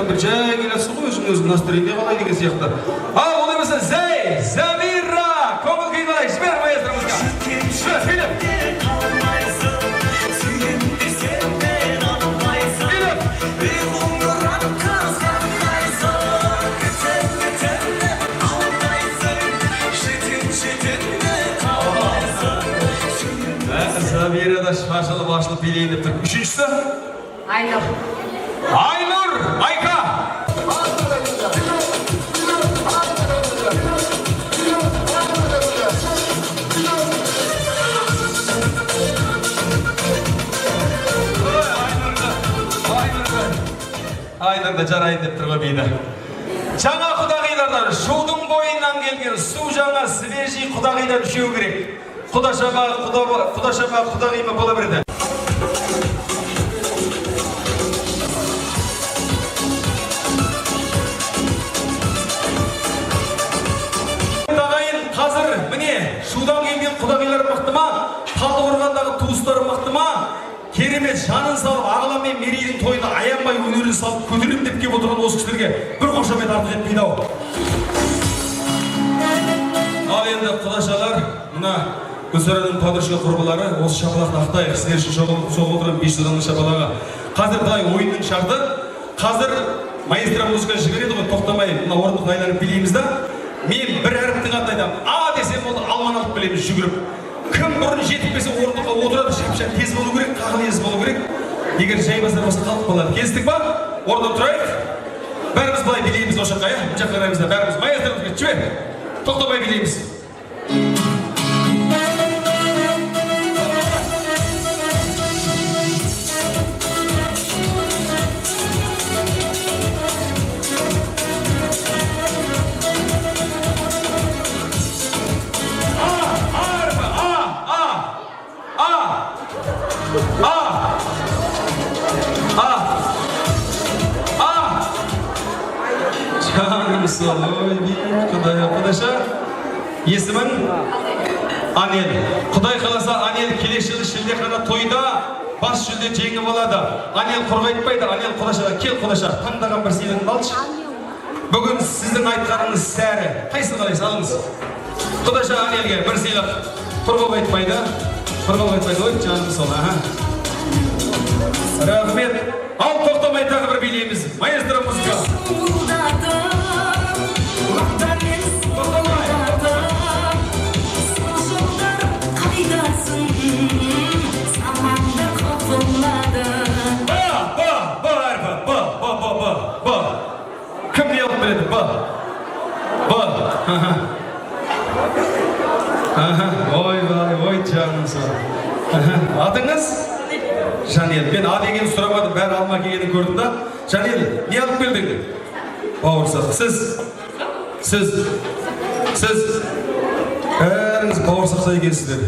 сияқты бір жай келесің ғой, өзің настроение қалай деген сияқты. Ал ол емесі Замира! Көңіл күй қалай, жібер маэстромызға. Замира да шашылып ашылып билейін деп тұр. Үшіншісі? Айнұр. Айка! Айнұрда жарайын деп тұрға бейді. Жаңа құдағилардан шудың бойынан келген су жаңа свежий құдағилар үшеу керек. Құдашаба, құдағима бола береді. Қазір, міне, шудан келген құдағилар мықты ма? Талдықорғандағы туыстары мықты ма? Керемет жанын салып, ағылам мен мерейдің тойына аянбай өнерін салып, көтерем деп кеп отырған осы кісілерге бір қошамет артық етпейді ау. Ал енді құдашалар, мына Гүлсараның падыршы құрбылары осы шапалақты ақтайық. Сіздер үшін соғып отырған 500 адамның шапалаға. Қазір бұлай ойынның шарты. Қазір маэстро музыканы жібереді ғой, тоқтамай мына орындық айларын билейміз да. Мен бір әріптің атын айтамын. А десем болды, алман алып білеміз жүгіріп. Кім бұрын жетіп келсе орындыққа отырады, шапшаң тез болу керек, қағылез болу керек. Егер жай басар болса қалып қалады. Келістік па? Орында тұрайық. Бәріміз былай билейміз осы жаққа, бұл жаққа қараймыз да бәріміз маэстромызға жібер. Тоқтамай билейміз. Құдаша, есімін Анел. Құдай қаласа Анел келесі жылы шілдехана тойда бас жүлде жеңіп алады. Анел қорғайтпайды. Анел Құдашаға кел Құдаша, таңдаған бір сыйлығын алшы. Бүгін сіздің айтқаныңыз сәрі. Қайсысын қалайсыз, алыңыз. Құдаша Анелге бір сыйлық. Қорғайтпайды. Ой, жаным сол. Рахмет. Ал тоқтамай тағы бір билейміз. Маэстро музыка. Кім не алып береді? Ой, жаным сол. Атыңыз? Жанел. Мен А деген сұрамадым, бәрі алма кегенін көрдім да. Жанел, не алып келдің? Бауырсақ. Сіз. Бәріңіз бауырсақта екенсіздер.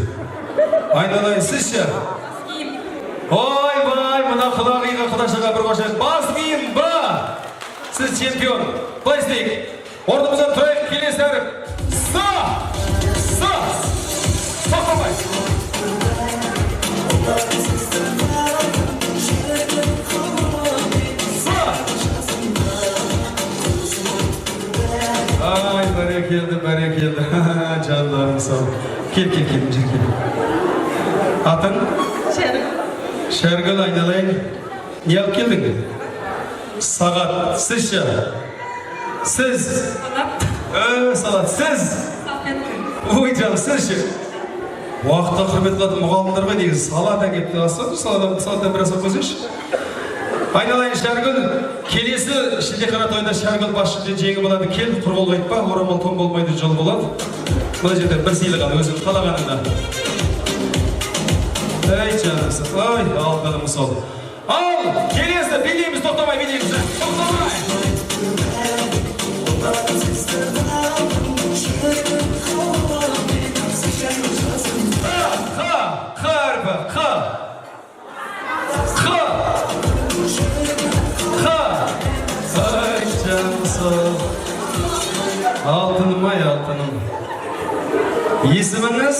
Айналайын, сіз ше? Ой, мына құдағиға, құдашаға бір қошайық. Бас киім, Сіз чемпион. Былай істейік. Орнымыздан тұрайық, келесі әріп. Тоқтамай. Ай, бәрекелді. Жандарым сау. Кел, жер. Атың? Шәргіл, айналайын. Не алып келдің? Сағат. Сіз ше? Сіз? Салат. Сіз? Ой, жаным, сіз ше? Уақытта құрмет қылатын мұғалымдарға негізі салат әкепті. Салаттан бір асап көзеш. Айналайын Шәргіл, келесі шілдехана тойында Шәргіл бас жүлде жеңіп алады. Кел, құрғыл қайтпа, орамал тон болмайды, жол болады. Бұл жерде бір сыйлық ал, өзің қалағаныңда. Ай, жанымсы, алғаным сол. Ал, келесі, билейміз, тоқтамай билейміз. Тоқтамай! Алтыным. Есіміңіз?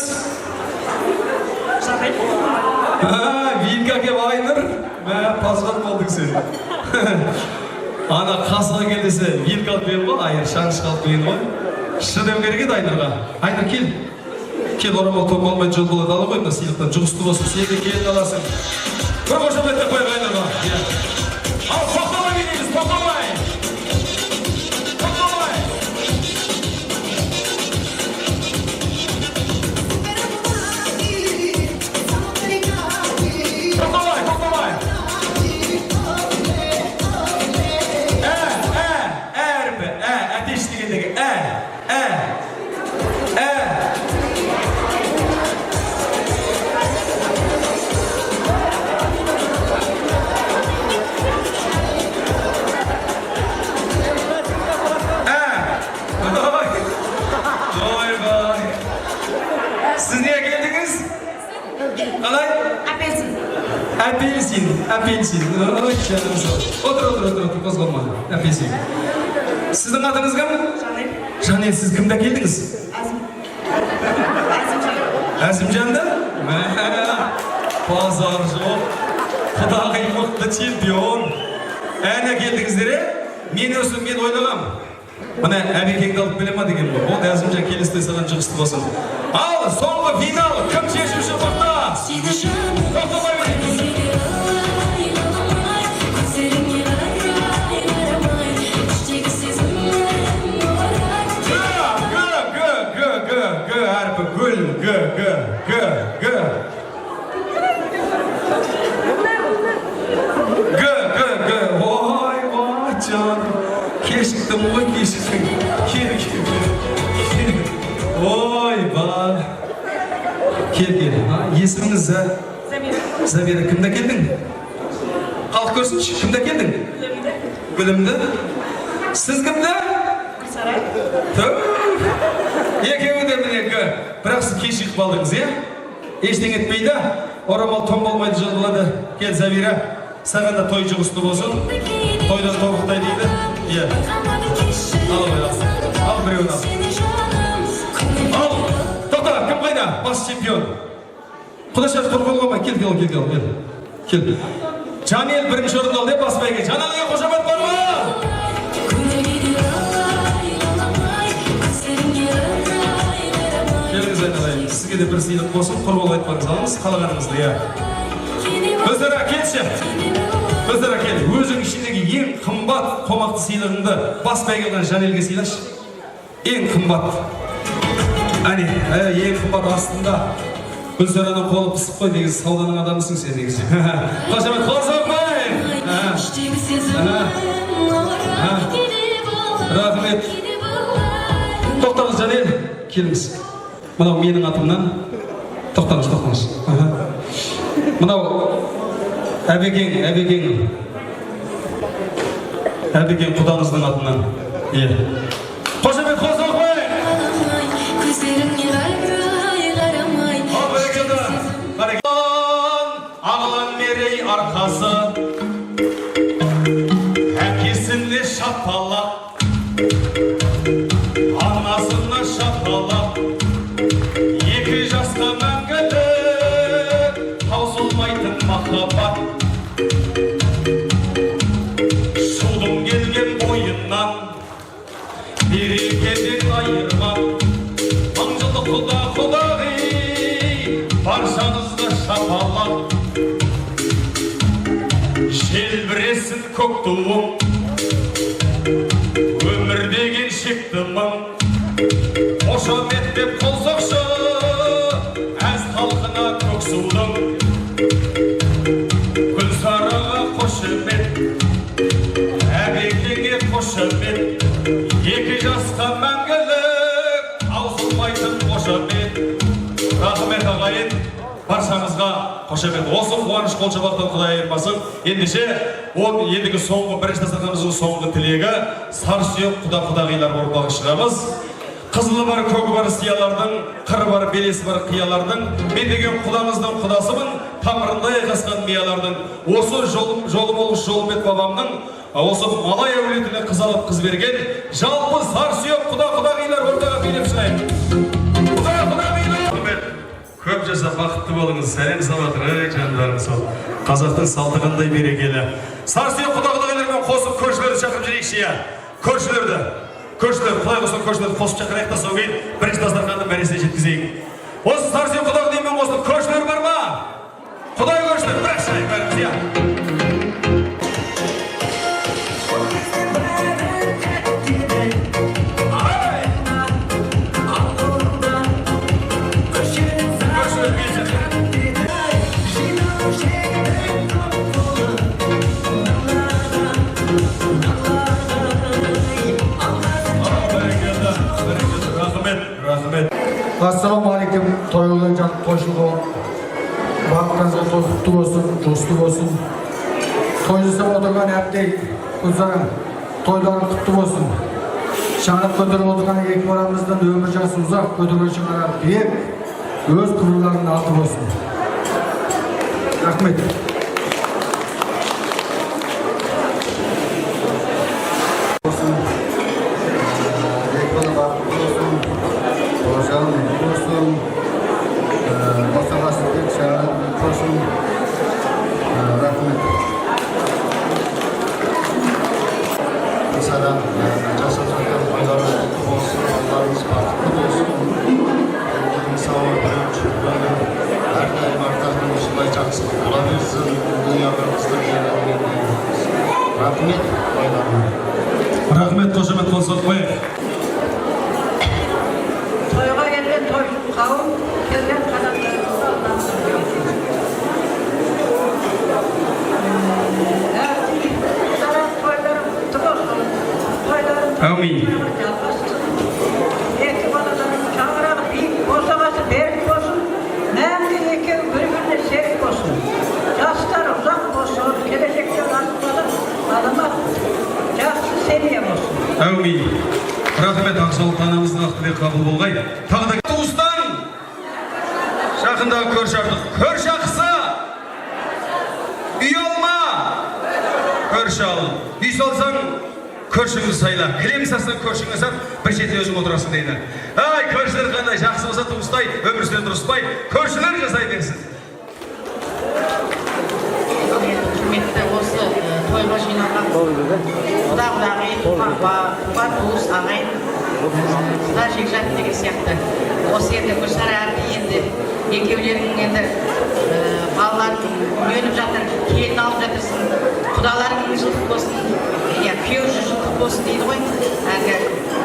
Вилька кеп Айнұр. Пазған болдың сен. Ана қасыға келдесе, ел қалып берген ғой, айыр шаңыш қалып берген ғой. Шыдем керек еді Айнырға. Айныр кел. Кел, орамал топ алмай жол болады ала ғой, мына сыйлықтан жұғысты болсын, сені кел аласың. Бір қошаметтеп қойып Айнырға. Ал, тоқтамай келеміз, тоқтамай. Тоқтамай. Тоқтамай, тоқтамай. Әрпі, әтеш дегендегі, Siz niye geldiniz? Alay? Apelsin. Apelsin. Oy canım sağ. Otur, kozgolma. Apelsin. Sizin adınız kim? Janel. Janel, siz kimde geldiniz? Azimcan'da? Pazar yok. Kudağı mutlu çempiyon. Әне келдіңіздер, мен өзім мен ойлағам. Мына әбекеңді алып білема деген бұл. Ол Әзімжан келісті саған жұғысты болсын. Ал, соңғы финал, кім шешуші бақта? Тоқтамай беріңіз. Әрпі гүл, Ой, жан. Кешіктім ғой, кешіктім. Кел. Ой, Кел. Есіміңіз Забира. Кімді келдің? Халық көрсінші, кімді келдің? Гүлімді. Сіз кімді? Гүлсарай. Екеуі де мінекі. Бірақ сіз кешігіп қалдыңыз, Ештең етпейді. Орамал том болмайды жол болады. Кел, Забира. Саған да той жұғысты болсын. Тойдан тобықтай дейді. Ал біреуін ал. Тоқта, кім қайда? Бас чемпион. Құдашар құрқыл қылмай. Кел. Жанел бірінші орын алды, бас бәйге. Жанелге қошамет бар ма? Келіңіз айналайын. Сізге де бір сыйлық болсын. Құрбол айтпаңыз алыңыз. Қалағаныңызды, Өздері келші. Өзің ішіндегі ең қымбат қомақты сыйлығыңды бас бәйгелден Жанелге сыйлаш. Ең қымбат. Әне, ең қымбат астында. Гүлсараның қолы пысып қой, негізі сауданың адамысың сен негізі. Қошамет, қолсақ қойын. Рахмет. Тоқтаңыз, Жанел. Келіңіз. Мынау менің атымнан. Тоқтаңыз. Мынау Әбекең құдаңыздың атынан. Қошамет, қосыл қой! Ағылан мерей арқасы, әкесіне шапалақ, анасына шапалақ, екі жасқа мәңгілік, таусылмайтын махаббат. Берекеден айырған маңжылы құда-құдағи баршаңызды шапалақ. Желбіресін көк туым, өмір деген шекті мың. Қошамет деп қол соқшы, әз халқына көк судың. Гүлсараға қошемет, әбекеңе қошемет. Екі жасқа мәңгілік, аусылмайтын қошамет. Рахмет ағайын, баршаңызға қошамет. Осы қуаныш қолшабақтан Құдай айырмасын. Ендеше, ендігі соңғы бірінші дастарханымыздың соңғы тілегі сарсүйек құда-құдағилар ұрпағы шығамыз. Қызылы бар, көгі бар сиялардың, қыры бар, белесі бар қиялардың, мен деген құдаңыздың құдасымын, тамырындай қасқан миялардың. Осы жолы болғыш Жолымбет бабамның осы малай әулетіне қыз алып қыз берген жалпы сарсүйек құда-құдағилар ортаға билеп шығайын. Құда-құдағилар! Көп жаса бақытты болыңыз, сәлем салатыр, жандарым сол. Қазақтың салты қандай берекелі. Сарсүйек құда-құдағилармен қосып көршілерді шақырып жіберейікші, иә. Көршілер, құдай қосып көршілерді қосып шақырайық та соң кейін бірінші дастарханды мәресіне жеткізейік. Осы Сарсен құдақ деймен қосып көршілер бар ма? Құдай көршілер, бір шайық бәріміз, иә. Assalamualaikum, toyluğun can toyşuluğu. Vaktanızda kutlu olsun, coşlu olsun. Toylusu oturgan erkek, kızlarım, toyların kutlu olsun. Şanıp götürüp oturgan iki aramızdan ömür jası uzak götürüşün arap deyip, öz kurullarının altı olsun. Rahmet. Rahmet, koşamet konsolot koyayım. Toyga gelgen toycuk kavim, kelgen kanatlarımızda Allah'ın sürüyor. Toylarım kutlu olsun. Toylarım Amin. yalnızsın. Eki balalarım çağırağı büyük bozamazı berlik olsun. Nemli eki birbirine sevik olsun. Yaşlar uzak olsun. Gelecekte rastladık. Alımak. Жақсы сенем olsun. Amin. Rahmet Ақшолық анамыздың ақтыбек қабыл болғай. Тағы да туыстан жақындағы көрші артық. Көрші ақысы. Үй алма. Көрші ал. Үй салсаң көршіңді сайла. Кілем сарсаң көршіңді сап, бір шетте өзің отырасың дейді. Ай, көршілер қандай жақсы болса туыстай, өмір сүрен дұрыспай, көршілер жасай берсін. Құрметті осы тойға жиналған құда-құдағи, туған туыс, ағайын, құда жекжат деген сияқты. Осы енді Гүлсара әпке енді екеулерің енді балаларың үйленіп жатыр, келін алып жатырсың, құдаларың жылдық болсын, күйеу жылдық болсын дейді ғой.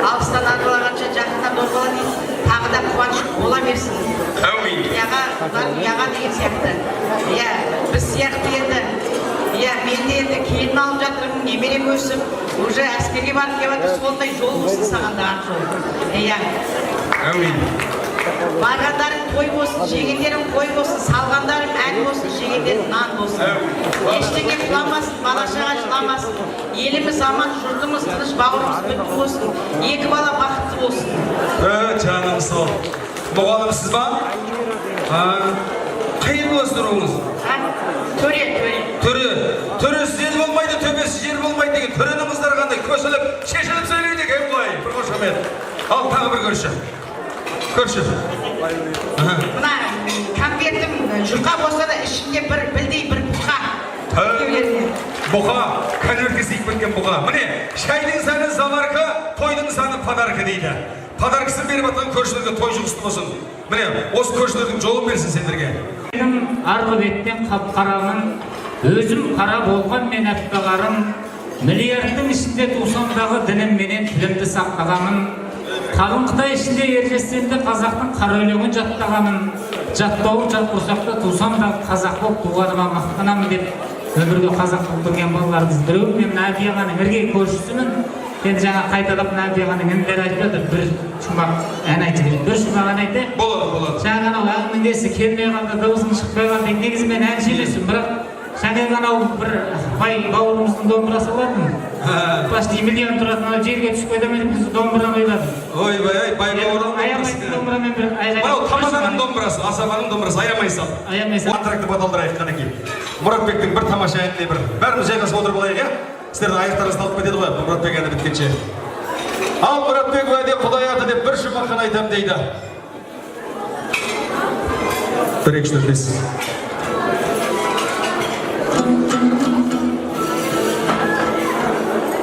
Алыстан аралағанша жақыннан дорбала дейді, тағы да қуаныш бола берсін. Әумин. Яға деген сияқты. Біз сияқты енді мен де енді келін алып жатырмын, немерем өсіп, уже әскерге барып келіп жатыр, сондай жол болсын саған да ақ жол. Әумин. Барғандарың той болсын, жегендерің қой болсын, салғандарың ән болсын, жегендерің нан болсын. Ештеңе құламасын, бала-шаға жыламасын. Еліміз аман, жұртымыз тыныш, бауырымыз бүтін болсын. Екі бала бақытты болсын. Жаным сол. Мұғалімсіз ба? Қайын болсын руыңыз? Төре. Төресі ел болмайды, төбесі жер болмайды деген төренің қыздары қандай көсіліп, шешіліп сөйлейді екен ғой. Бір қошамет. Ал тағы бір көрші. Мына конвертім жұқа болса да ішінде бір білдей бір бұқа. Бұқа, конвертке сыйып кеткен бұқа. Міне, шайдың саны заварка, тойдың саны подарка дейді. Подаркасын беріп атқан көршілерге той жұғысты болсын. Міне, осы көршілердің жолын берсін сендерге. Арғы беттен қап-қарамын, өзім қара болған мен әппағарым, миллиардтың ішінде тусамдағы дінім менен тілімді сақтағамын. Қалың Қытай ішінде ержесенде қазақтың қара өлеңін жаттағамын. Жаттауым жат құрсақта тусамда қазақ болып туғаныма мақтанамын деп өмірге қазақ болып келген балаларымыз біреу. Мен Нәби ағаның іргей көршісімін. Енді жаңа қайталап Нәби ағаның інілері айтып жатыр, бір шумақ ән айтып жүреді. Bir шумақ ән айтайын. Болады. Жаңа анау әңгімеңдесі келмей қалды, дауысың шықпай қалды. Негізі мен әнші емеспін, бірақ жаңа анау бір бай бауырымыздың домбырасы болатын. Почти миллион тұратын анау жерге түсіп қойды ма деп біз домбыраны ойладық. Ойбай, бай бауырым. Аямайсың домбырамен бір айғай. Мынау Тамаданың домбырасы, Асабаның домбырасы, аямай сал. Антракты баталдырайық қанекей. Мұратбектің бір тамаша әніне бір. Бәріміз жайғасып отырып алайық, иә? Сіздердің аяқтарыңызды алып кетеді ғой, Мұратбек әні біткенше. Ал Мұратбек уәде Құдай аты деп бір шумақ қана айтам дейді. 1, 2, 3, 4, 5.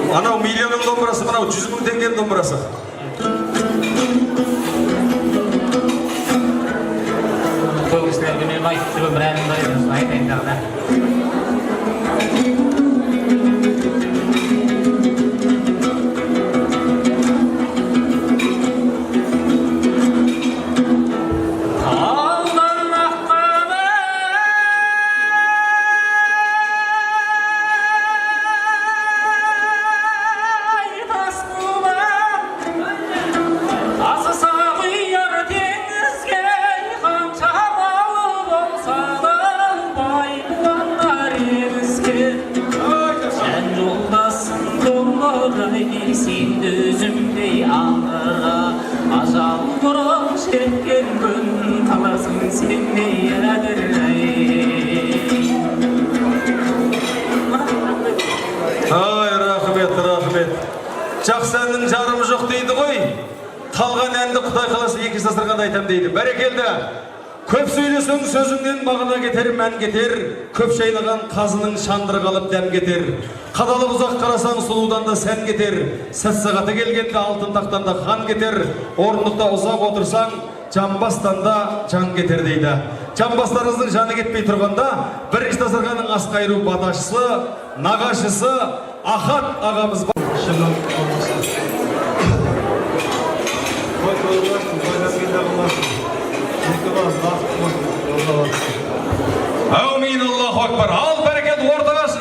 Анау миллионның домбырасы, мынау 100 мың теңгенің домбырасы. Көп кісілерге мен айтып бір әнімді айтайын тағы да. Ай, рахмет. Жақсы әннің жарымы жоқ дейді ғой. Қалған әнді Құдай қаласа 2 сасырғанда айтам дейді. Бәрекелді. Көп сөйлесең сөзіңнен мағына кетер, мән кетер. Көп шайнаған қазының шандыры қалып дәм кетер. Қадалып ұзақ қарасаң сұлудан да сән кетер. Сәт сағаты келгенде алтын тақтан да хан кетер. Орындықта ұзақ отырсаң, жамбастан да жан кетер дейді. Жамбастарыңыздың жаны кетпей тұрғанда, бірінші дастарханның ас қайыру баташысы, нағашысы Ахат ағамыз бар. Әумин, Аллаху акбар. Ал бәрекет ортағасы.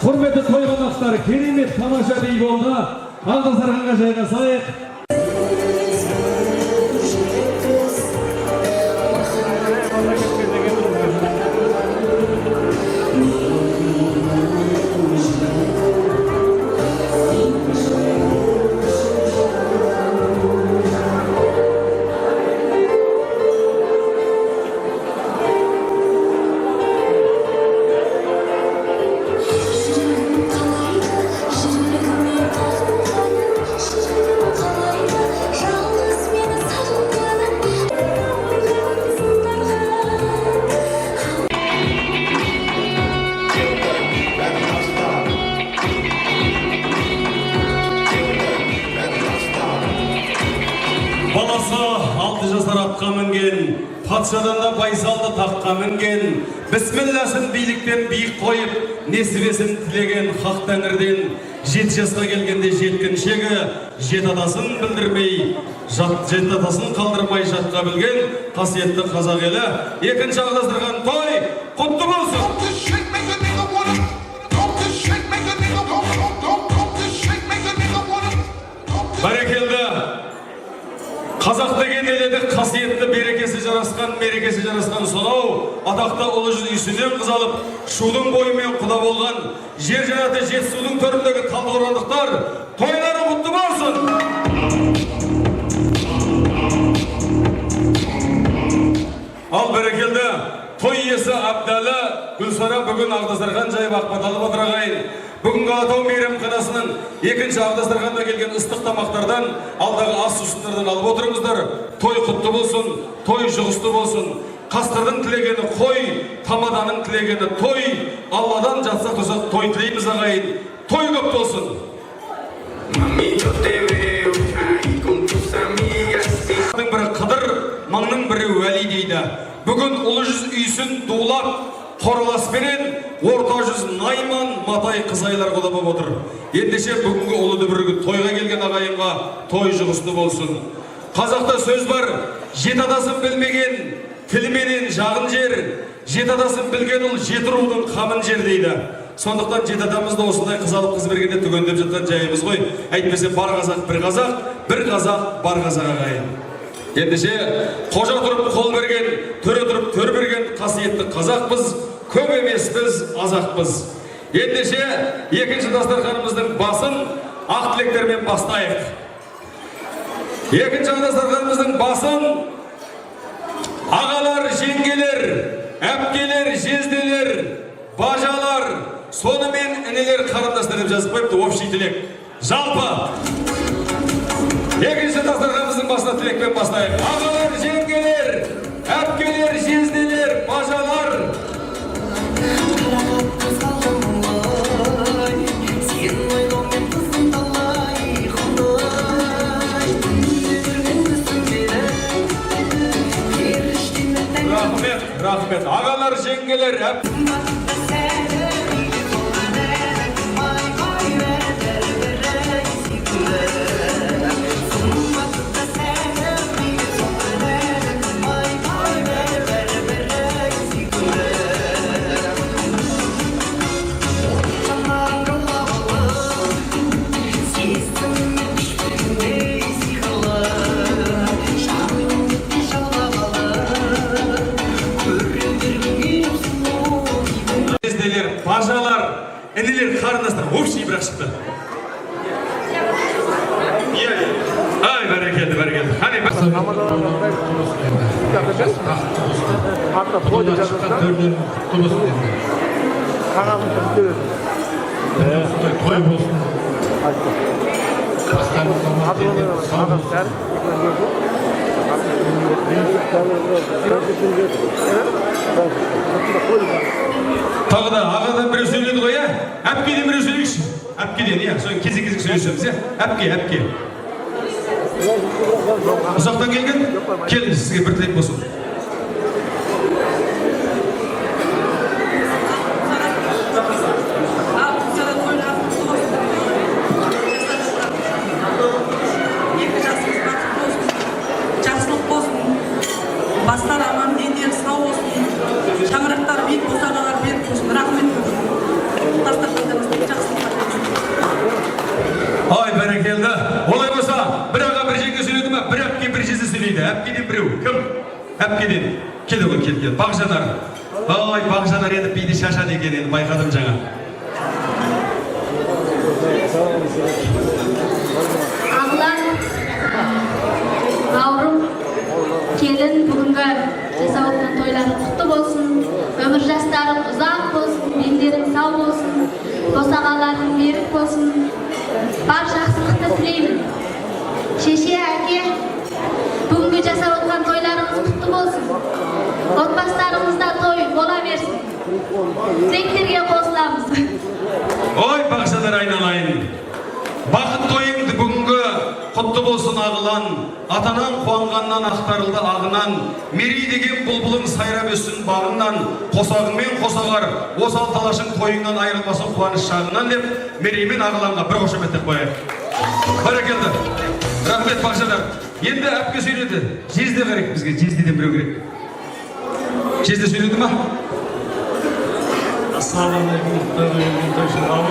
Құрметті той қонақтар, керемет тамаша би болды. Алтынсарайға жайғасайық. Баласы 6 жасар атқа мінген, патшадан да байсалды таққа мінген, бісмілласын биліктен биік қойып, несібесін тілеген хақ тәңірден, 7 жасқа келгенде жеткіншегі, жетатасын білдірмей, жетатасын қалдырмай жатқа білген, қасиетті қазақ елі, екінші ағыздырған той, құтты болсын! Бәрекелді! Қазақ деген ел едік, қасиетті берекесі жарасқан сонау атақты ұлы жүз үйсінен қыз алып шудың бойымен құда болған жер жанаты жетісудың төріндегі талдықорғандықтар тойлары құтты болсын. Ал бәрекелді той иесі Абдалы Гүлсара бүгін Ағдастархан жайып Ақбаталы Батыр ағайын бүгінгі Алатау мейрамханасының екінші Ағдастарханға келген ыстық тамақтардан алдағы ас сусындардан алып отырыңыздар. Той құтты болсын, той жұғысты болсын. Қасқырдың тілегені қой, тамаданың тілегені той. Алладан жатсақ тұрсақ той тілейміз ағайын. Той көп болсын. Бірі Қыдыр, маңның бірі Уәли дейді. Бүгін ұлы жүз үйсін дулап, қораласпенен орта жүз Найман, Матай қызайлар құда боп отыр. Ендеше бүгінгі ұлы дүбіргі тойға келген ағайынға той жұғысты болсын. Қазақта сөз бар, жет адасын білмеген тілменен жағын жер, жет адасын білген ұл жеті рудың қамын жер дейді. Сондықтан жет атамызды осындай қыз алып қыз бергенде түгендеп жатқан жайымыз ғой. Әйтпесе бар қазақ, бір қазақ, бар қазақ ағайын. Ендеше қожа тұрып қол берген, төрі тұрып төр берген қасиетті қазақпыз, көп емеспіз, азақпыз. Ендеше екінші дастарханымыздың басын ақ тілектермен бастайық. Екінші дастарханымыздың басын ағалар, жеңгелер, әпкелер, жезделер, бажалар, сонымен інелер, қарындастар деп жазып қойыпты, общий тілек. Жалпы екінші дастарханымыздың басына тілекпен бастайық. Ағалар, жеңгелер, әпкелер, жезделер, бажалар. Рахмет. Ағалар, жеңгелер, бажалар, інелер, қарындастар, общий бірақ шықты. Ай, бәрекелді. Қане, той болсын. Тағы да ағадан біреу сөйледі ғой, әпкеден біреу сөйлейікші. Әпкеден, соң кезек сөйлесеміз, әпке. Ұзақтан келген, келіңіз, сізге бір тілек болсын. Бастар аман, дендер сау болсын. Шаңырақтар бек босағалар берік болсын. Рахмет. Ай, бәрекелді. Олай болса, бір аға бір жеңге сөйледі ме, бір әпке бір жезі сөйлейді. Әпкеден біреу. Кім? Әпкеден. Кел. Бағжанар. Ай, Бағжанар еді биді шашады екен, енді байқадым жаңа. Ағылар, ауырым, келін бүгінгі жасауытқан тойлары құтты болсын, өмір жастарың ұзақ болсын, дендерің сау болсын, босағаларың берік болсын, бар жақсылықты тілеймін. Шеше, әке, бүгінгі жасауытқан тойларыңыз құтты болсын, отбасыларыңызда той бола берсін, тілектерге қосыламыз. Ой, Бағжанар айналайын. Бақыт тойыңды бүгінгі құтты болсын ағылан, атанан қуанғаннан ақтарылды ағынан, мерей деген бұлбұлың сайрап өссін бағыңнан, қосағыңмен қосағар, осал талашың қойыңнан айырылмасын қуаныш шағынан деп, мереймен ағыланға бір қошеметтеп қояйық. Бәрекелді. Рахмет Бағжанар. Енді әпке сөйледі. Жезде керек бізге, жездеден біреу керек. Жезде сөйледі ма? Ассалаумағалейкум.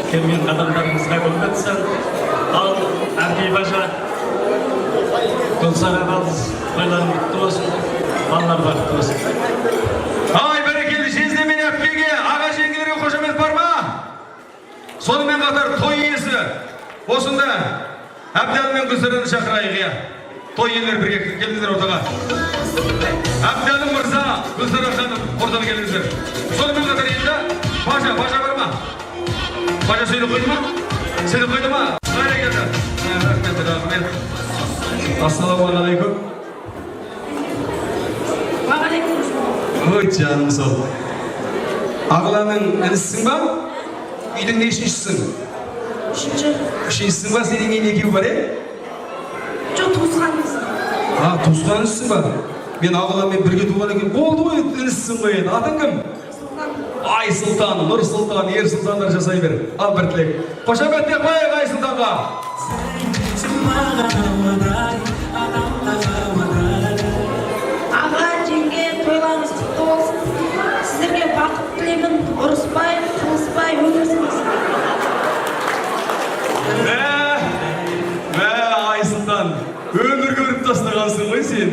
Келген адамдарыңызға көмектесін. Ал әбдей бажа Gülsara'nız toylarını kutlu olsun. Ballar bakıtlı olsun. Ay berекелі жездемен әпкеге, аға жеңгелерге қошемет бар ма? Сонымен қатар той иесі осында Әбдәл мен Гүлсараны шақырайық иә. Той иелері бірге келдіңдер ортаға. Әбдәл мырза, Гүлсара ханым ортаға келдіңіздер. Сонымен қатар енді бажа бар ма? Бажа сөйлеп қойды ма? Сөйлеп қойды ма? Бәрекелді. Рахмет. Ассалаумағалейкум. Ой, жаным сол. Ағыланың інісің ба? Үйдің нешіншісің? Үшіншісің ба? Сенен кейін екеуі бар, Жоқ, туысқанымыз. Туысқанысың ба? Мен ағыламмен бірге туған екен. Болды ғой, інісің ғой енді. Атың кім? Ай Сұлтан, Нұр Сұлтан, Ер Сұлтандар жасай бер. Ал бір тілек. Қошаметтен қойық Ай Сұлтанға. Аға, жеңге, тойларыңыз құтты болсын. Сіздерге бақыт тілеймін, ұрыспай, қылыспай өмір сүріңіз. Ай Сұлтан, өмір көріп тастағансың ғой сен.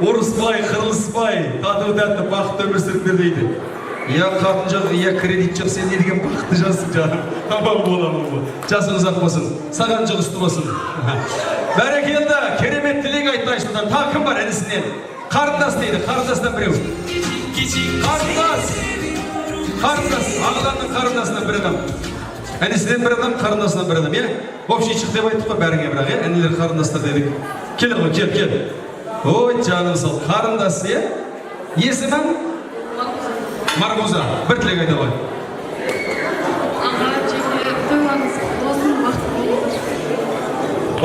Ұрыспай, қырылыспай, тату-тәтті бақытты өмір сүріңдер дейді. Я қатын жоқ, я кредит жоқ, сен не деген бақытты жасың жаным. Аман боламын бұл. Жасың ұзақ болсын, саған жоқ үсті болсын. Бәрекелді, керемет тілек айтты Айсұлтан. Тағы кім бар інісінен? Қарындас дейді, қарындасынан біреу. Қарындас, ағыланның қарындасынан бір адам. Інісінен бір адам, қарындасынан бір адам, е? Общий шық деп айттық па бәріңе бірақ, е? Інілер қарындастар дедік. Кел ғой, кел. Ой, жаным сол, қарындас, е? Есімің? Маргуза, бір тілек айта ғой. Аға, жеңге, тойларыңыз құтты болсын, бақытты болыңыздар.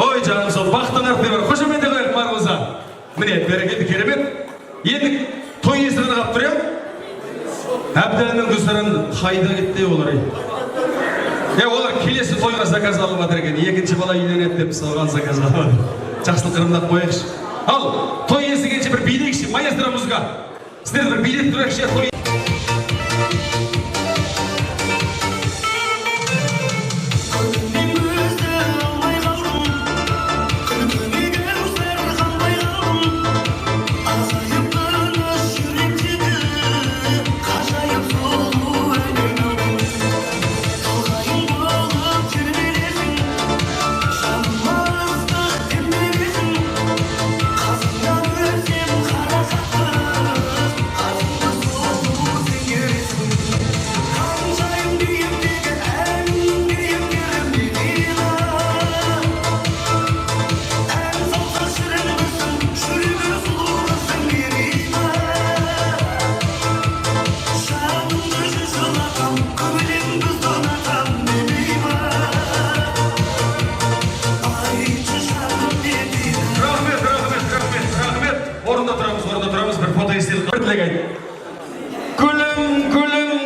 Ой, жаным сол, бақыттан артық бар. Қошемет те қояйық Маргуза. Міне, берекелді керемет. Енді той есігін қап тұр, е? Әбдәл мен Гүлсаран қайда кетті олар? Олар келесі тойға заказ алып жатыр екен. Екінші бала үйленеді деп соған заказ алып. Жақсылық ырымдап қояйықшы. Ал, той иесі келгенше бір билейікші, маэстро музыка. Сіздер бір билеп тұрайықшы, той.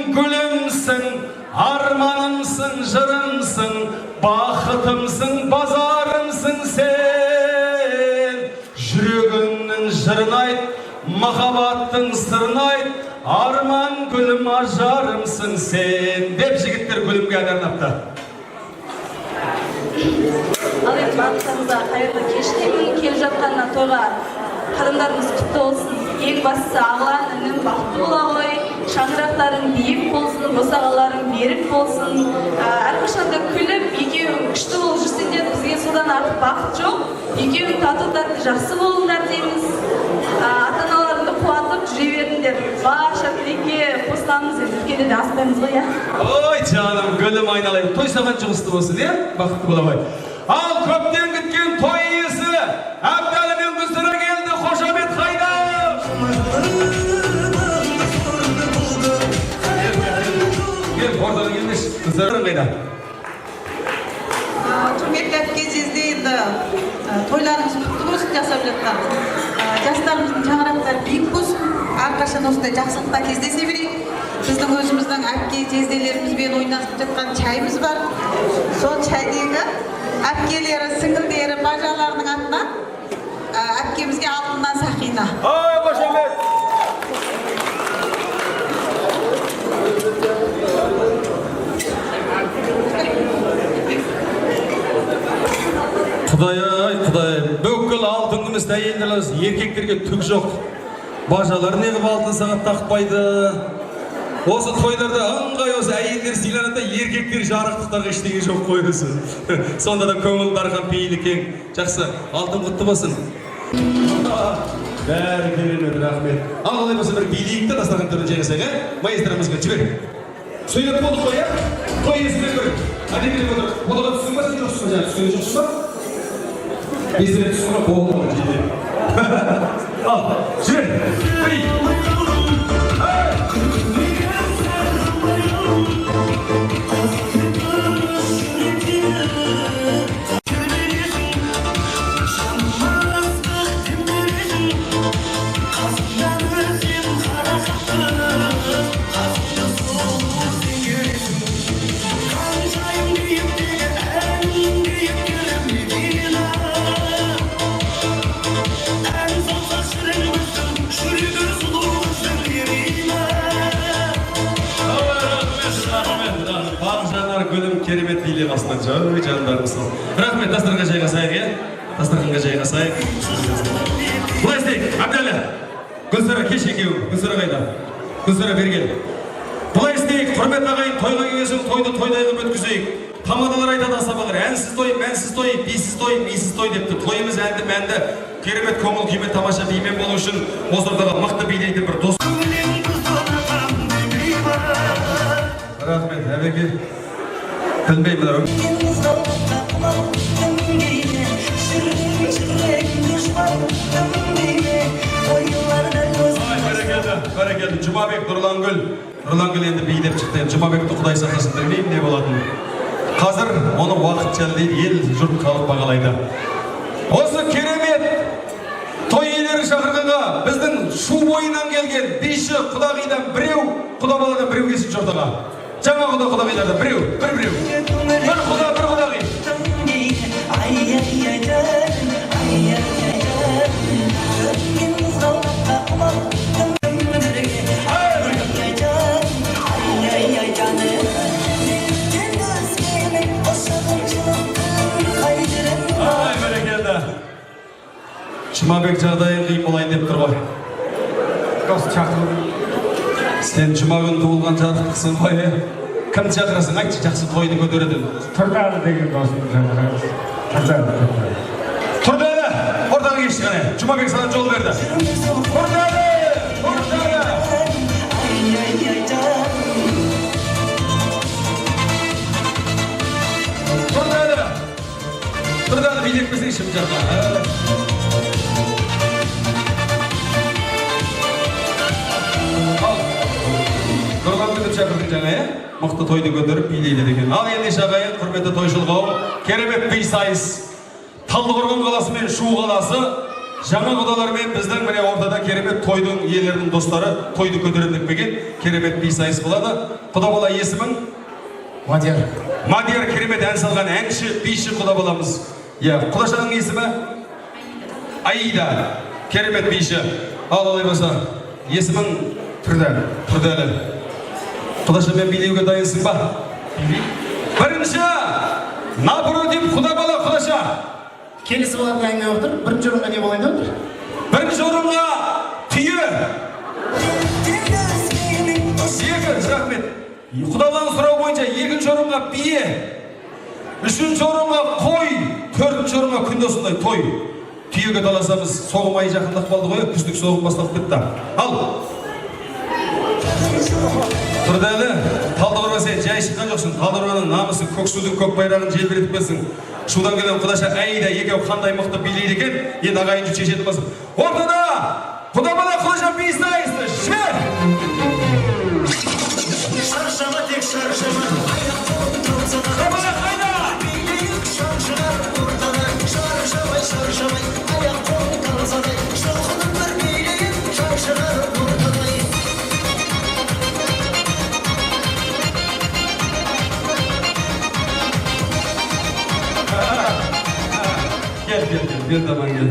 Гүлімсің, арманымсың, жырымсың, бақытымсың, базарымсың сен. Жүрегімнің жырын айт, махаббаттың сырын айт, арман гүлім ажарымсың сен. Деп жігіттер гүлімге ән арнапты. Ал енді барлықтарыңызға қайырлы кештен келіп жатқанына тойға қадамдарыңыз құтты болсын. Ең бастысы ағылан інім бақытты бола ғой, шаңырақтарың биік болсын, босағаларың берік болсын. Әрқашанда күліп, екеуің күшті болып жүрсеңдер, бізге содан артық бақыт жоқ. Екеуің тату-тәтті жақсы болыңдар дейміз. Ата-аналарыңды қуантып жүре беріңдер. Барша тілекке қосыламыз, үлкенде де аспаймыз ғой, иә. Ой, жаным, гүлім айналайын. Той саған жұғысты болсын, иә? Бақытты бола ғой. Ал көптен күткен той иесі Әбдәл мен Гүлсара келді. Қошамет қайда? Кел, ортадан келмеш. Гүлсара қайда? Құрметті әпке жезде енді тойларыңыз құтты болсын жасап жатқан. Жастарымыздың шаңырақтары биік болсын. Әрқашан осындай жақсылықта кездесе берейік. Біздің өзіміздің әпке жезделерімізбен ойнасып жатқан чайымыз бар. Сол чайдегі әпкелері, сіңілдері, бажаларының атынан әпкемізге алтыннан сақина. Ой, қошамет! Құдай-ай, Құдай, бүкіл айтабыз, еркектерге түк жоқ. Бажалар не қылып алтын сағат тақпайды. Осы тойларда ыңғай осы әйелдер сыйланады, еркектер жарықтықтарға ештеңе жоқ қойысы. Сонда да көңіл дархан пейілі кең. Жақсы, алтын құтты болсын. Бәрі керемет, рахмет. Ал олай болса бір билейікті дастархан түрін жайғасайық, маэстромызға жібер. Сөйлеп болдық қой, той есімден бір. Әдемелеп отыр. Қолыға түсің ба, сен жоқсың ба, жаңа түскен жоқсың ба? Бесіне түсің ба, болды ғой, жеде. Ал, жібер. Бір. Керемет биле қасынан жай жандарымыз. Рахмет, дастарханға жайғасайық, е? Дастарханға жайғасайық. Былай істейік, Әбдәлі. Гүлсара кеш екеуің, Гүлсара қайда? Гүлсара бергел. Былай істейік, құрмет ағайын, тойға келгесін тойды тойдай қылып өткізейік. Тамадалар айтады асабалар, әнсіз той, мәнсіз той, бисіз той, мисіз той депті. Тойымыз әнді мәнді, керемет көңіл күймен тамаша бимен болу үшін осы ортаға мықты билейтін бір дос. Рахмет, әбеке. Білмеймін, бәрекелді. Жұмабек Нұрлангүл енді бейдеп шықты. Жұмабекті Құдай сақтасын, білмеймін не болатын. Қазір оны уақытша дейді, ел жұрт халық бағалайды. Осы керемет той иелері шақырғанға біздің шу бойынан келген биші құдағидан біреу, құдабаладан біреу келсін жұртыға. Жаңа құдағилардан біреу, біреу. Бір құдағи. Жұмабек жағдайын қиын болайын деп тұр ғой. Досы шақырып. Сен жұма күні туылған жарықтықсың ғой. Кімді шақырасың? Айтшы, жақсы тойды көтереді. Тұрдалы деген досым шақырады. Тұрдалы, ортаға кешті ғане. Жұмабек саған жол берді. Тұрдалы! Тұрдалы билеп бізің шым жаққа. Шақырдың жаңа, мықты тойды көтеріп билейді деген. Ал енді шағайын, құрметті тойшыл қауым, керемет би сайыс. Талдықорған қаласы мен Шу қаласы жаңа құдалармен біздің міне ортада керемет тойдың иелерінің достары тойды көтеремдік беген керемет би сайыс болады. Құда бала есімің? Мадияр. Мадияр керемет ән салған әнші, биші құда баламыз. Құдашаның есімі? Аида. Керемет биші. Ал олай болса, есімің? Тұрдалы. Құдаша мен билеуге дайынсың ба? Бірінші, напротив құда бала құдаша. Келесі болатын әңгіме отыр. Бірінші орынға не болайын деп отыр? Бірінші орынға түйе. Рахмет. Құдалан сұрау бойынша екінші орынға бие. Үшінші орынға қой. Төртінші орынға күнде осындай той. Түйеге таласамыз, соғым айы жақындап қалды ғой, күздік соғым басталып кетті. Ал. Тұрдалы, Талдықорған сен жай шыққан жоқсың. Талдықорғанның намысы көксудың көк байрағын желбіретіп келсің. Шудан келген құдаша Аида екеу қандай мықты билейді екен, енді ағайын жүр шешеді басып. Ортада құда бала құдаша би сайысы, жібер! Шаршама тек шаршама, қабала қайда! Шаршамай, аяқ қолын қалсадай, шоқының бір билейін, шаршағар ортадай. Бер таман кел.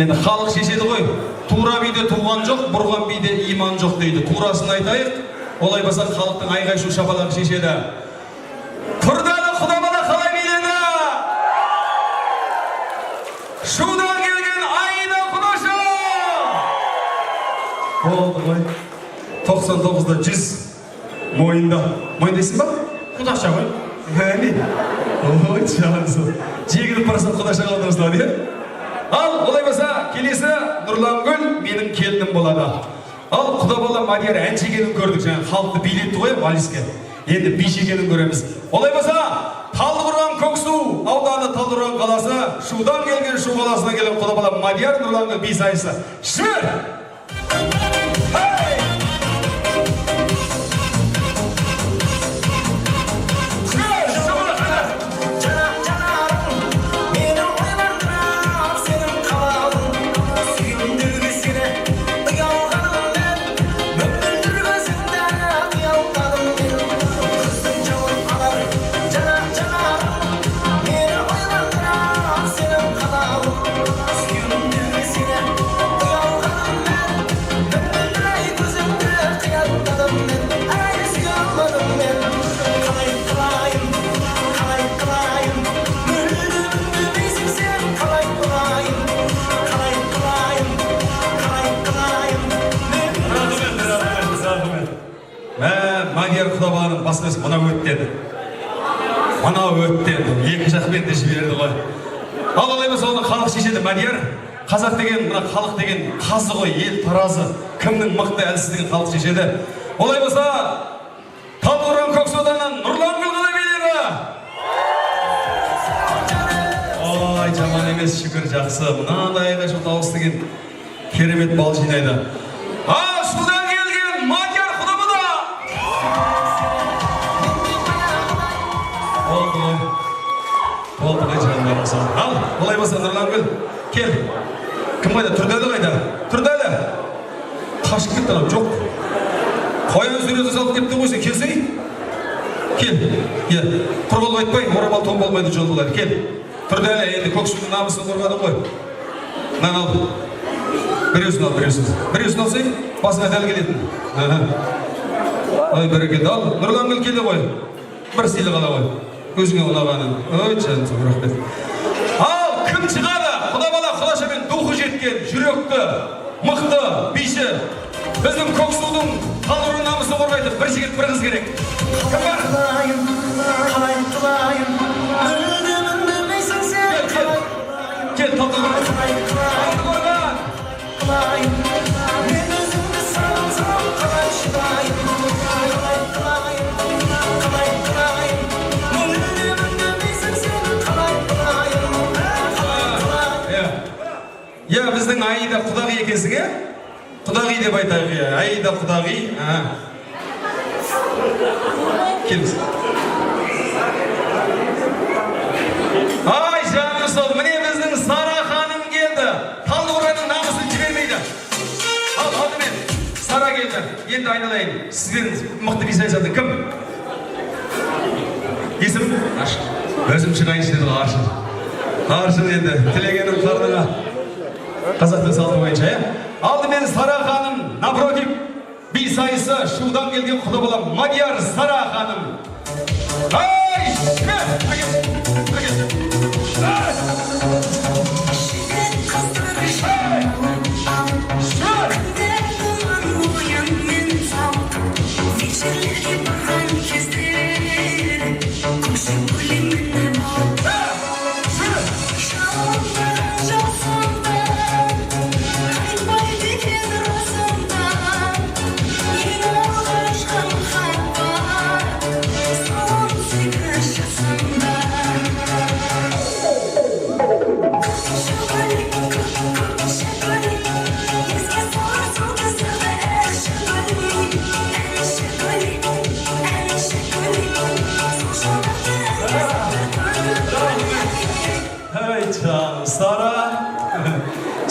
Енді халық шешеді ғой. Тура биде туған жоқ, бұрған биде иман жоқ дейді. Турасын айтайық. Олай болса халықтың айғай-шу шапалағы шешеді. Тұрдалы құда бала қалай биледі? Шудан келген Аида құда Болды ғой. 99-да 100 мойында. Мойындайсың ба? Құдаша ғой. Әне. Ой, жансыз. Жегіліп барасың құдаша қалдыңыздар, иә? Ал, олай болса, келесі Нұрлангүл менің келінім болады. Ал, құда бала Мадияр әнші екенін көрдік, жаңа халықты билетті ғой, валиске. Енді биші екенін көреміз. Олай болса, Талдықорған Көксу ауданы Талдықорған қаласы, Шудан келген Шу қаласына келген құда бала Мадияр Нұрлангүл би сайысы. Шыр! Мадияр құдабаланың басқасы мына өттеді. Мына өттеді. Екі жақпен де жіберді ғой. Ал олай болса оны халық шешеді. Мадияр, қазақ деген, мына халық деген қазы ғой, ел таразы. Кімнің мықты әлсіздігін халық шешеді. Олай болса, Талдықорған Көксуданнан Нұрлангүл қалай биледі? Ой, жаман емес, шүкір жақсы. Мынандайға жоқ дауыс деген керемет бал жинайды. Шудан келген Мадияр құдабала! Болды ғой жандар болса. Ал, олай болса Нұрлангүл, кел. Кім қайда? Тұрдәлі қайда? Тұрдәлі! Қашып кетті анау, жоқ. Қоян сүресі салып кетті ғой, сен келсей? Кел. Құр болып айтпай, орамал том болмайды жол болады. Кел. Тұрдәлі, енді Көксудің намысын қорғадың ғой. Мынаны ал. Біреусін ал. Біреусін алсай, басыңа дәл келетін. Ой, бірі келді. Ал, Нұрлангүл келді ғой. Бір сыйлы қала ғой. Өзіңе ұнағаны. Ой, жанымсың, рахмет. Ал, кім шығады? Құда бала құдашамен духы жеткен, жүректі, мықты, биші. Біздің Көксудың Талдықорған намысын қорғайды. Бір жігіт, бір қыз керек. Кім бар? Кел, Талдықорған. Я, біздің Аида құдағи екенсің, е? Құдағи деп айтайық, е? Аида құдағи. Келіңіз. Ай, жаным сол, міне біздің Сара ханым келді. Талдықорғанның намысын жібермейді. Ал, алдымен, Сара келді. Енді айналайын. Сізден мықты би саясаты кім? Есім? Аршын. Өзім шығайыншы деді ғой, Аршын. Аршын енді, тілегенім қарныға. Қазақтың салты бойынша, е? Алдымен Сара ханым, напротив, би сайысы Шудан келген құда бала Мадияр Сара ханым. Ай, шүкір!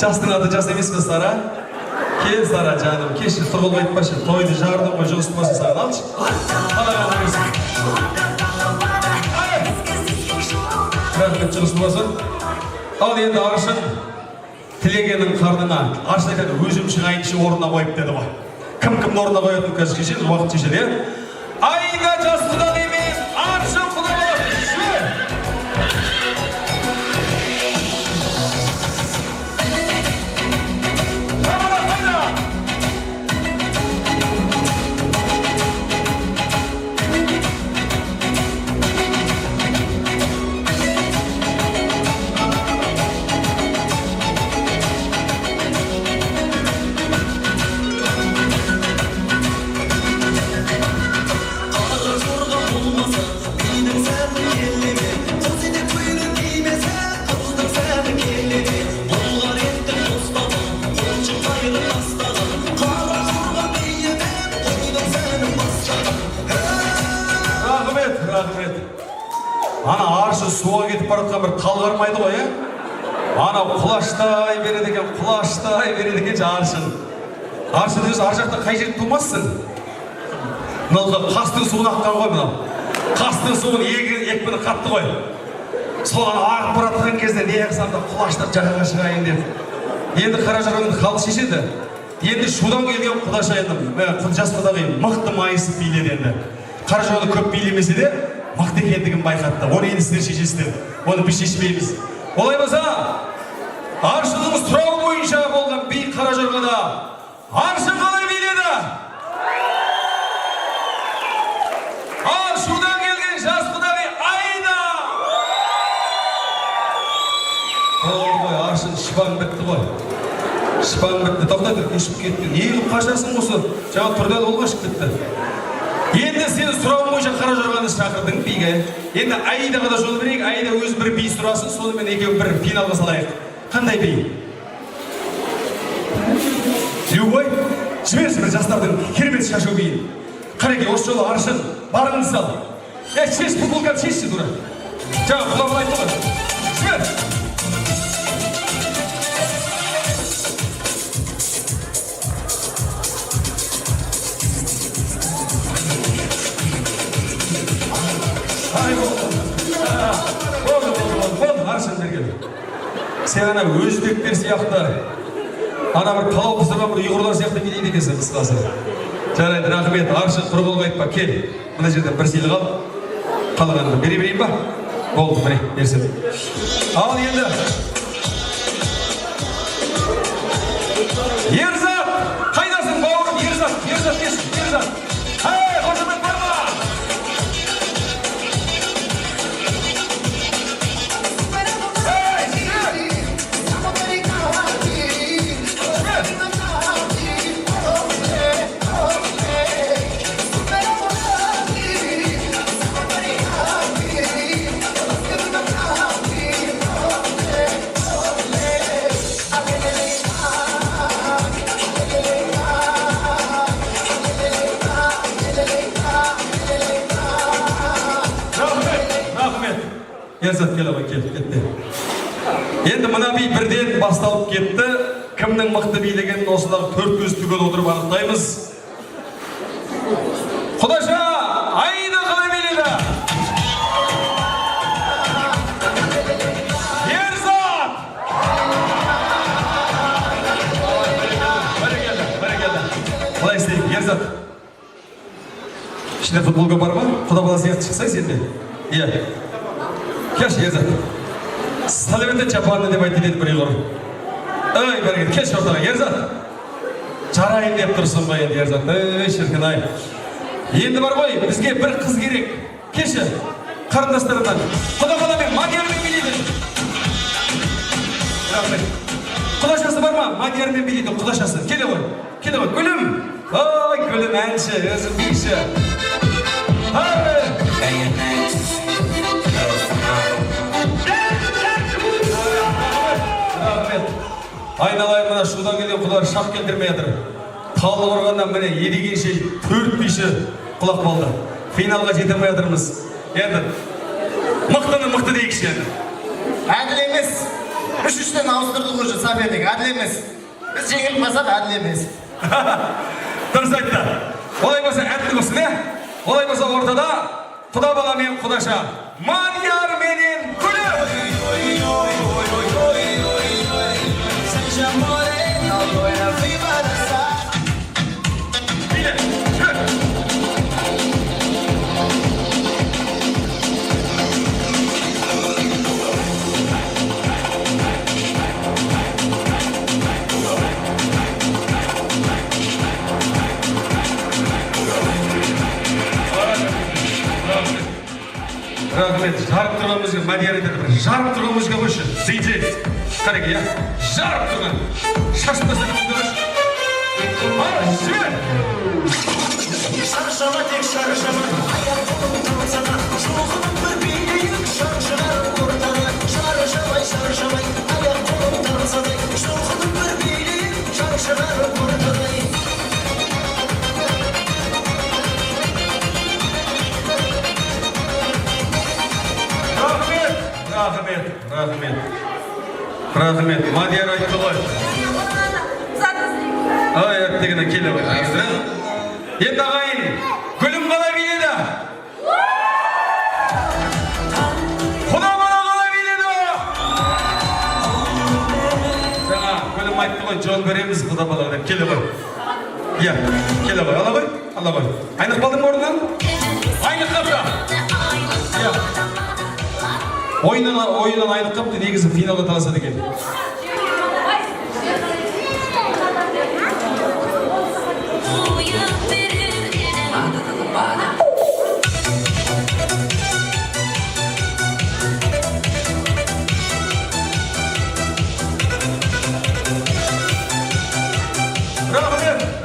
Жастың аты жас емес пе, Сара? Кел, Сара, жаным, кешір, тұрғыл айтпашы. Тойды жардың ғой, жоғысты басы саған алшы. Қалаға көресің. Рахмет, жоғысты басы. Ал енді Аршын, тілегенің қарнына, Аршын айтады, өзім шығайыншы орнына қойып деді ғой. Кім орнына қоятын қазір шешеді, уақыт шешеді, е? Айда жас құда емес, Аршын құда болады. аршы суға кетіп бара жатқан бір тал қармайды ғой, анау құлаштай береді екен, құлаштай береді екен аршын. Аршын өзі ар жақта қай жерде тумассың? Мынау қастың суын аққан ғой мынау. Қастың суын екпіні қатты ғой. Соған ағып бара жатқан кезде не қылсам да құлаштап жағаға шығайын деп. Енді қара жорғаны халық шешеді. Енді шудан келген құдашайым, жас құдағи мықты майысып биледі енді. Қара жорғаны көп билемесе де мықты екендігін байқатты. Оны енді сіздер шешесіздер. Оны біз шешпейміз. Олай болса, аршынның сұрауы бойынша болған би қара жорғада аршын қалай биледі? Ал шудан келген жас құдағи айда! Ой, аршын шыбан бітті ғой. Шыбан бітті. Тоқтат, өшіп кетті. Не қылып қашасың осы? Жаңа тұрдан ол қашып кетті. Енді сені сұрауын бойынша қара жорғаны шақырдың биге. Енді Аидаға да жол берейік. Аида өз бір би сұрасын, сонымен екеуі бір финалға салайық. Қандай би? Любой? Жіберші бір жастардың керемет шашу биін. Қареке, осы жолы аршын, барыңды сал. Шеш, футболканы шешші, дура. Жаңа құлағын айтты ғой. Жібер! Болды, аршын берген. Сен ана өзбектер сияқты, ана бір қалау пысырған бір ұйғырлар сияқты билейді екенсің қысқасы. Жарайды, рахмет, аршын құр қолға айтпа, кел. Мына жерден бір сыйлық ал. Қалғанды бере берейін ба? Болды, міне, берсін. Ал енді. Ерзат! Қайдасың, бауырым? Ерзат, кеш, Ерзат. Эй, қошамет бар ма? Ерзат кел абай, кетті. Енді мына би бірден басталып кетті. Кімнің мықты билегенін осыдағы 400 түгел отырып анықтаймыз. Құдаша, Аида қалай биледі? Ерзат! Бәрекелді. Қалай істейік, Ерзат? Ішінде футболка бар ма? Құда бала сияқты шықсай сенде? Иә. Кеш, Ерзат. Салеметті чапанды деп айтты деді бір ұйғыр. Ой, бәрекелді, кеш ортаға, Ерзат. Жарайын деп тұрсын ба енді, Ерзат. Ой, шіркін ай. Енді бар ғой, бізге бір қыз керек. Кеші, қарындастарымнан. Құда баламен мадиярмен билейді. Құдашасы бар ма? Мадиярмен билейді, құдашасы. Келе ғой, гүлім. Ой, гүлім әнші, өзім бейші. Айналайын мына шудан келген құлар шақ келдірмей жатыр. Талы ұрғаннан міне едегенше 4 биші құлақ болды. Финалға жете алмай жатырмыз. Енді мықтыны мықты дейікші енді. Әділ емес. 3-3-тен ауыстырдық уже соперник. Әділ емес. Біз жеңіліп қалсақ әділ емес. Дұрыс айтты. Олай болса әділ болсын, Олай болса ортада құда бала мен құдаша. Мадияр менен күлі. Рахмет, жарып тұрған музыка, Мадияр етеді. Жарып тұрған музыка қойшы. Диджей. Қареке, жарып тұрған. Шашып тастаған музыка қойшы. Ай, жібер! Шаршама, тек шаршама. Аяқ қолым талсана. Жоғының бір билейін. Шаршығар ортаға. Шаршамай. Аяқ қолым талсана. Жоғының бір билейін. Шаршығар ортаға. Рахмет! Рахмет. Мадияр айтты ғой. Ай, әттегіне келе ғой. Енді ағайын, гүлім қала биледі. Құда бала қала биледі. Жаңа гүлім айтты ғой, жол береміз құда балаға деп келе ғой. Иә, келе ғой, ала ғой. Айнық балдың орнынан? Айнық қапта. Иә. Ойыннан айнық қапты, негізі финалға таласады екен.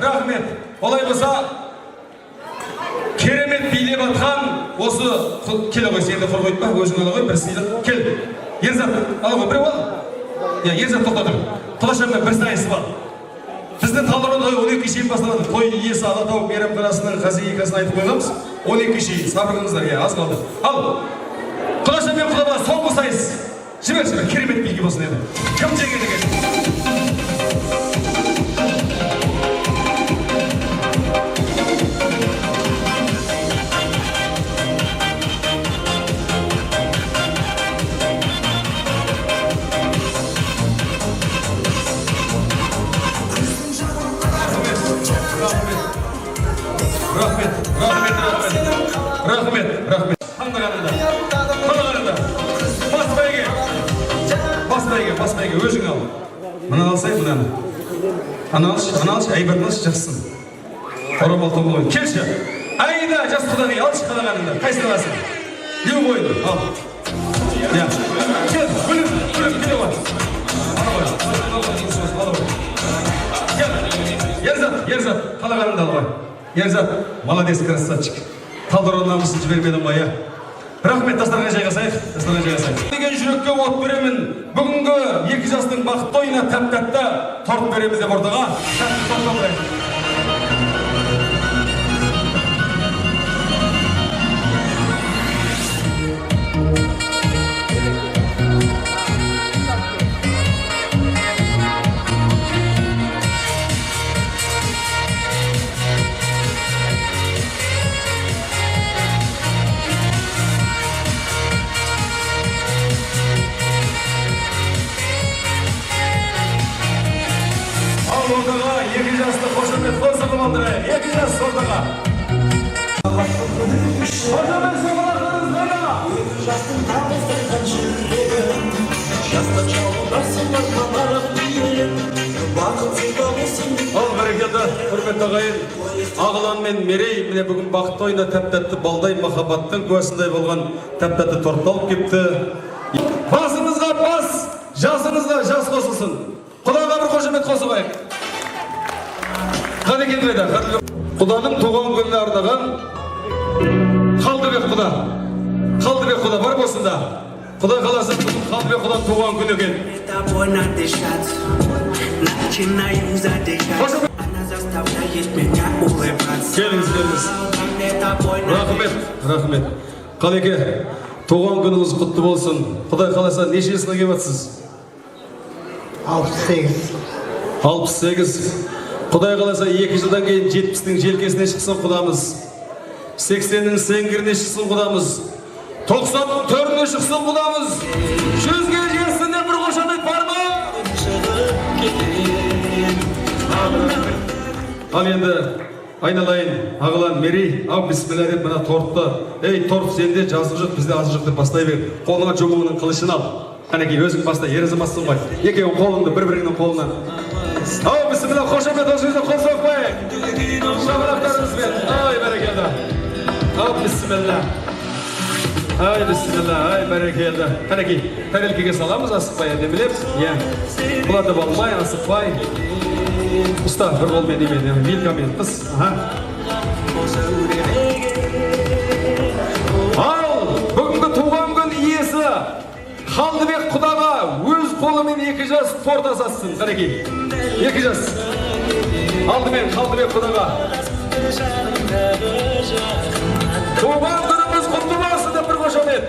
Рахмет. Олай болса, керемет билеп атқан осы келе ғой, сені құр қойып па, өзің ала ғой, бір сыйлық. Кел, Ерзат, ала ғой, бір бол. Ерзат тоқтатыр. Құлашамда бір сайысы бар. Біздің Талдықорған той 12 шейін басталады. Той иесі Алатау мейрамханасының хозяйкасын айтып қойғанбыз. 12 шейін, сабырыңыздар, аз қалды. Ал, Құлашам мен Құдабала соңғы сайыс. Жібер, керемет билге болсын еді. Кім жеңеді екен? Рахмет. Қандағанында. Бас бәйге, өзің ал. Мұны алсай, мұнаны. Ана алшы, әйбатын алшы, жақсың. Орамал тоғы ғой. Келші. Айда, жас құдағи, алшы қандағанында. Қайсын аласың? Леу бойды, ал. Кел, күлім, келе ғой. Ерзат, қалағанында ал ғой. Ерзат, молодец, красавчик. Талдықорған намысын жібермедің ғой, я. Рахмет, дастарға жайғасайық. Деген жүрекке от беремін. Бүгінгі 2 жастың бақыт тойына тәп-тәтті торт береміз деп ортаға. Тәтті торт береміз. Ортаға 2 жасты қошамет қосы қылмандырайық. 2 жас ортаға. Қошамет соғыларыңыз ғана. Жастың табыстырған жүрегім. Жастар жауылдарсыңдар қамарық бейілім. Бақытсыз болсын. Ал бәрекелді, құрметті ағайын. Ағылан мен Мерей міне бүгін бақыт тойына тәп-тәтті балдай махаббаттың куәсындай болған тәп-тәтті торт алып кепті. Басыңызға бас, жасыңызға жас қосылсын. Құдаға бір қошамет қосып айық. Қадекен қайда? Құданың туған күніне арнаған Қалдыбек құда бар болсында. Құдай қаласа Қалдыбек құданың туған күні екен. Келіңіз. Рахмет. Қалеке, туған күніңіз құтты болсын. Құдай қаласа неше жасына келіп жатсыз? 68. Құдай қаласа 2 жылдан кейін 70-дің желкесіне шықсын құдамыз. 80-ның сеңгіріне шықсын құдамыз. 90-ның төріне шықсын құдамыз. 100-ге жетсін деп бір қошамет бар ма? Ал енді айналайын, ағылан Мерей, ау бісміллә деп мына тортты. Ей, торт сенде жазық жоқ, бізде азық жоқ деп бастай бер. Қолыңа жұмуының қылышын ал. Қанеке, өзің баста, ер азаматсың ғой. Екеуің қолыңды бір-біріңнің қолынан. Ау, бісміллә, қошамет осыңызды қол соқпайық. Шағырақтарыңызбен. Ай, бәрекелді. Ау, бісміллә. Ай, бәрекелді. Қанеке, тәрелкеге саламыз, асықпай әдемілеп. Бұлатып алмай, асықпай. Ұста, бір қолмен емен, вилкамен қыс. Ал, бүгінгі туған күн иесі Қалдыбек құдаға өз қолымен 2 жас торт асасын. Қанеке, 2 жас. Алдымен Қалдыбек құдаға. Туған күніміз құтты болсын деп бір қошамет.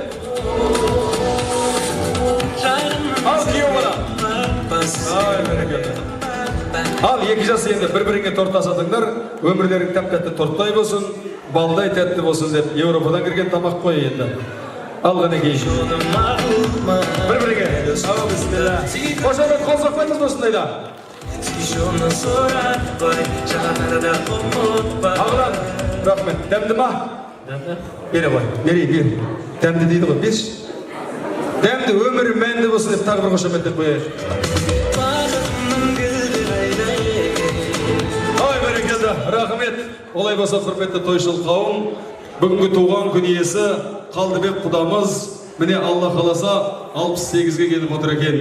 Al kuyov bola. Ay, bereketi. Al екі жас енді бір-біріңе торт асатыңдар, өмірлерің тәп-тәтті торттай болсын, балдай тәтті болсын деп Еуропадан кірген тамақ қой енді. Ал ғана кейін. Бір-біріңе. Ау, бісмилла. Қошамет қол соқпаймыз осындайда. Ағылан, рахмет. Дәмді ма? Бере ғой, берейін, бер. Дәмді дейді ғой, берші. Дәмді өмірі мәнді болсын деп тағы бір қошамет деп қояйық. Рахмет. Олай болса құрметті тойшыл қауым, бүгінгі туған күн иесі Қалдыбек құдамыз міне Алла қаласа 68-ге келіп отыр екен.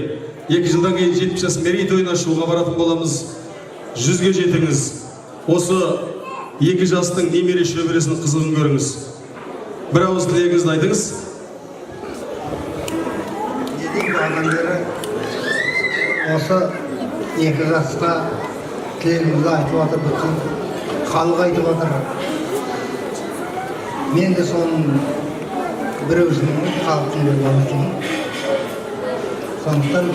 2 жылдан кейін 70 жас мерейтойына шығуға баратын боламыз. 100-ге жетіңіз. Осы 2 жастың немере шөбересінің қызығын көріңіз. Бір ауыз тілегіңізді айтыңыз. Осы 2 жасқа тілегімізді айтып отыр, бүтін халық айтып отыр. Мен де соның біреусінің халықтың деп отырмын. Сондықтан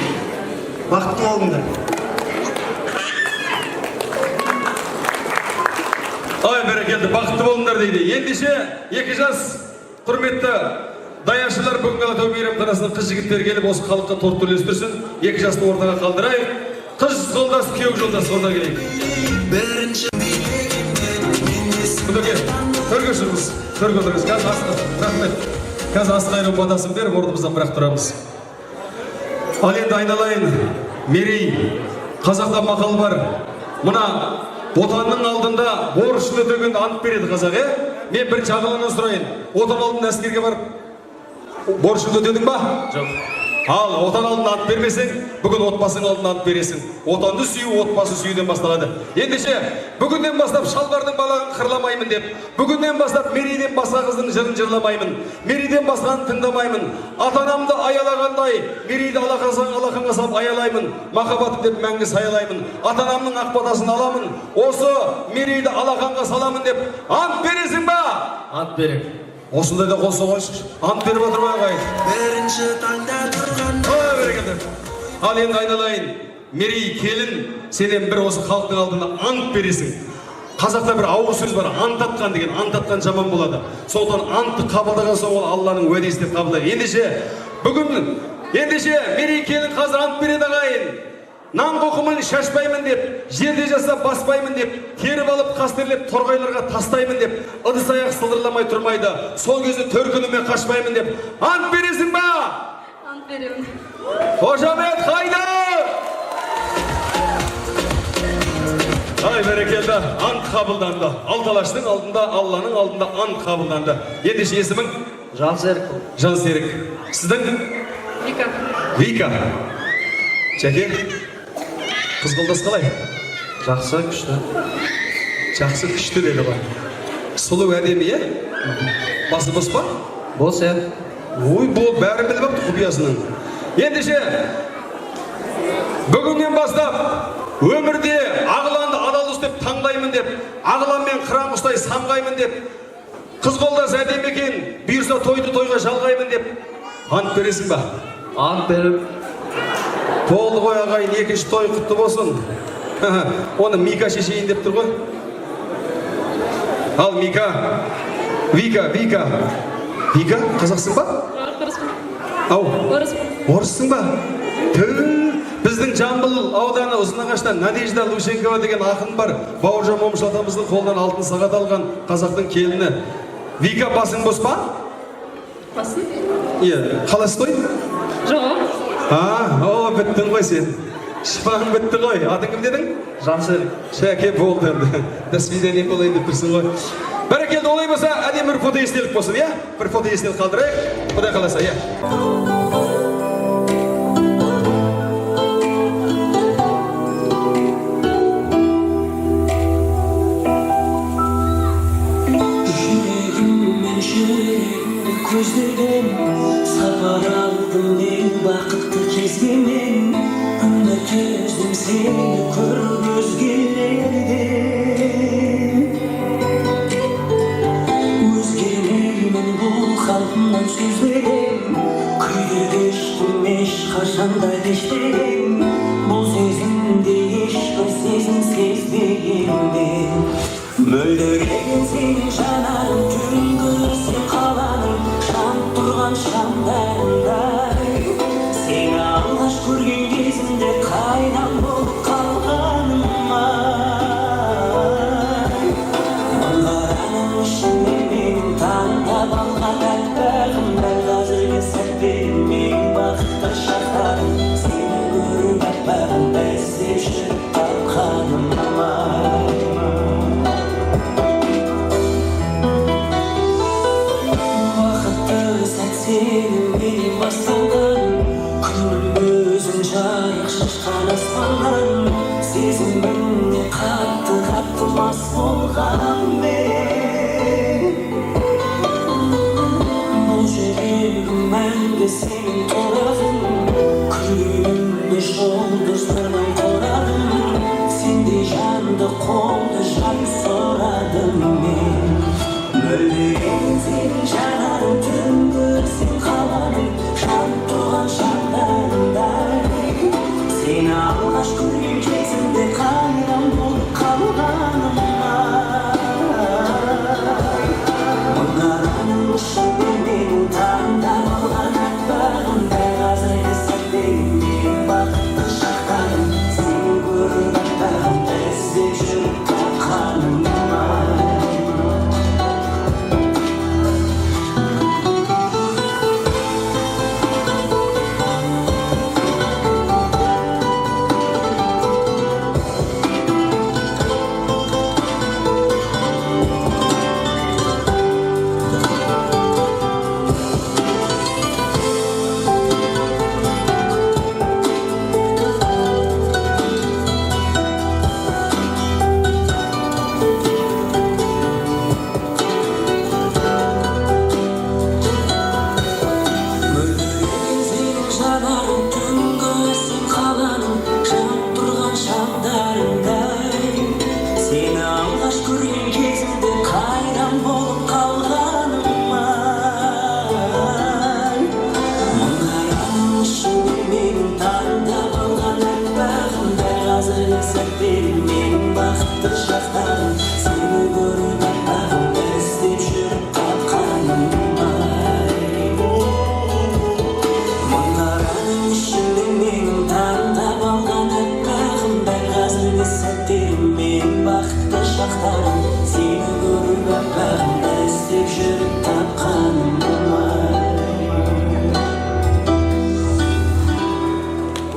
бақытты болыңдар. Ай, бәрекелді, бақытты болыңдар дейді. Ендеше 2 жас құрметті даяшылар бүгінгі Алатау мейрамханасының қыз жігіттер келіп осы халыққа торт үлестірсін. 2 жасты ортаға қалдырайық. Қыз жолдас, күйеу жолдас орна келейік. Құдеке, төрге шығыңыз, төрге отырыңыз. Қазір асты, рахмет. Қазір асты қайрым батасын беріп, орнымыздан бірақ тұрамыз. Ал енді айналайын, мерей, қазақта мақал бар. Мына отанның алдында борышын өтеген ант береді қазақ, Мен бірінші ағаланнан сұрайын. Отан алдында әскерге барып, борышын өтедің ба? Жоқ. Ал, отан алдында ант бермесең, бүгін отбасың алдында ант бересің. Отанды сүю, отбасы сүюден басталады. Ендеше, бүгіннен бастап шалбардың балағын қырламаймын деп, бүгіннен бастап мерейден басқа қыздың жырын жырламаймын, мерейден басқаны тыңдамаймын, ата-анамды аялағандай, мерейді алақанға салып аялаймын, махаббатым деп мәңгі саялаймын, ата-анамның ақ батасын аламын, осы мерейді алақанға саламын деп ант бересің ба? Ант берем. Осындайда қол соғайшы, ант беріп отырмай ағайын. Бірінші таңда тұрған Ал енді айналайын, мерей келін, сенен бір осы халықтың алдында ант бересің. Қазақта бір ауыр сөз бар, ант атқан деген, ант атқан жаман болады. Сондықтан антты қабылдаған соң ол Алланың уәдесі деп қабылдайды. Ендеше мерей келін қазір ант береді ағайын. Нан қоқымын шашпаймын деп, жерде жасап баспаймын деп, теріп алып қастерлеп торғайларға тастаймын деп, ыдыс аяқ сылдырламай тұрмайды. Сол кезде төркініме қашпаймын деп ант бересің ба? Ант беремін. Қошамет қайда? Ай, бәрекелді, ант қабылданды. Алталаштың алдында, Алланың алдында ант қабылданды. Ендеше есімің? Жансерік. Жансерік. Сіздің? Вика. Вика. Жәке? Қызғылдас қалай? Жақсы, күшті. Жақсы, күшті деді ғой. Сұлу әдемі, Басы бос па? Бос, Ой, бұл бәрі біліп апты құпиясының. Ендеше, бүгіннен бастап өмірде ағыланды адал ұстап таңдаймын деп, ағыланмен қыран ұстай самғаймын деп, қызғылдас әдемі екен, бұйырса тойды тойға жалғаймын деп ант бересің ба? Ант беріп. Болды ғой ағайын, 2-ші той құтты болсын. Оны Мика шешейін деп тұр ғой. Ал Мика, Вика, қазақсың ба? Ау, орыссың ба? Біздің Жамбыл ауданы Ұзынағашта Надежда Лушенкова деген ақын бар. Бауыржан Момыш атамыздың қолынан алтын сағат алған қазақтың келіні. Вика, басың бос па? Басың? Қаласы той? Жоқ. Біттің ғой сен. Шыпағың бітті ғой. Атың кім дедің? Жансерік. Шәке болды енді. До свидания болайын деп тұрсың ғой. Бәрекелді, олай болса, әдемі бір фото естелік болсын, Бір фото естелік қалдырайық. Құдай қаласа, көздеген сапар алдым мен бақытты кезбемен үміт үздім сені көріп өзгермеймін бұл қалпымнан сөзбеден күйде кештім еш сезбегенде мөлдіреген сенің жанарың түнгі сен қаланың жанып тұрған шамдарындай сені алғаш көрген кезімде қайдан болып қалғаным ай мұңараның ішінде менің таңдап алған аппағым дәл қазіргі сәтте менің бақытты шақтарым сені көріп аппағым іздеп жүріп тапқаным бақытты сәт сенімен басталған көңіл өзің жарық шашқан аспаннан сезіміңе қатты мас болғанмын мен бұл жүрегім мәңгі сенің торағың күлімді жұлдыздардан қорадым сендей жанды қолды жан сұрадым мен мөлдіреген сенің жанарың түнгі сен қаланың жанып тұрған шамдарындай сені алғаш көрген кезімде қайдан болып қалғаным мұнараның ішінде менің таңдап алған аппағым дәл қазіргі сәтте менің бақытты шақтарым сені көріп аппағым іздеп жүріп тапқаным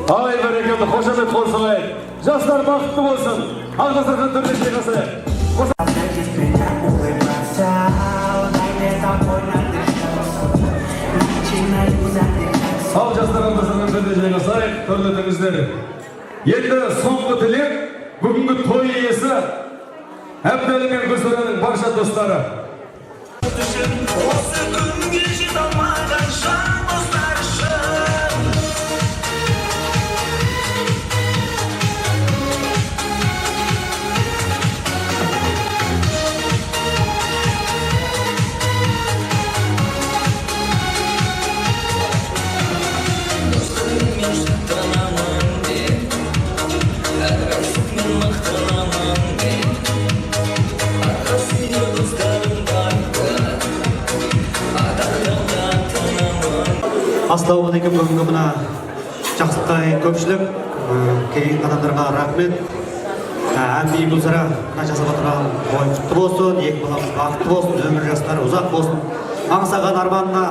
Ай бәрекелді, қошамет болсын ай. Жастар бақытты болсын. Алғысырған түрде шеғасы. Ал жастар алғысырған түрде шеғасы ай, төрлетіңіздер. Енді соңғы тілек, бүгінгі той иесі, Әбдәлі мен Гүлсараның барша достары. осы күнге жете алмаған жан достар үшін достарыммен шаттанамын деп әрқайсымен мақтанамын деп арқасында достарым бар ассалаумағалейкум. Бүгінгі мына жақсылыққа көпшілік келген адамдарға рахмет. Әмбей Гүлсара мына жасап отырған той құтты болсын, екі баламыз бақытты болсын, өмір жастары ұзақ болсын. Аңсаған арманына,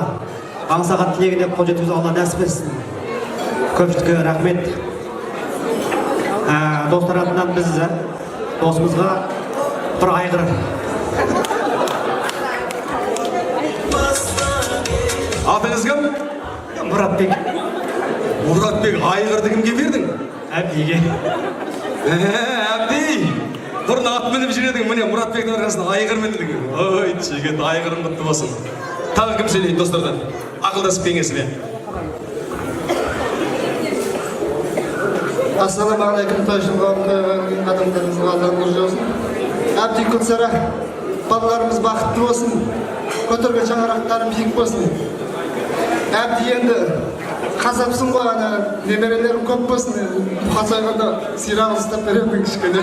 аңсаған тілегіне қол жеткізуді Алла нәсіп етсін. Көпшілікке рахмет. Достар атынан біз досымызға бір айғыр Атыңыз кім? Мұратбек. Мұратбек, айғырды кімге бердің? Әбдиге. Әбди! Бұрын ат мініп жүредің, міне Мұратбектің арқасында айғыр міндің. Ой, жігіт, айғырым құтты болсын. Тағы кім сөйлейді достардан? Ақылдасып кеңесіп е. Ассалаумағалейкум, тойшылған адамдарымызға Алла нұр жаусын. Әбди Гүлсара, балаларымыз бақытты болсын. Көтерген шаңырақтарым биік болсын. Әбді енді Қазапсың ғой, ана немерелерім көп болсын, қасайғанда сирағы ұстап беремін кішкене.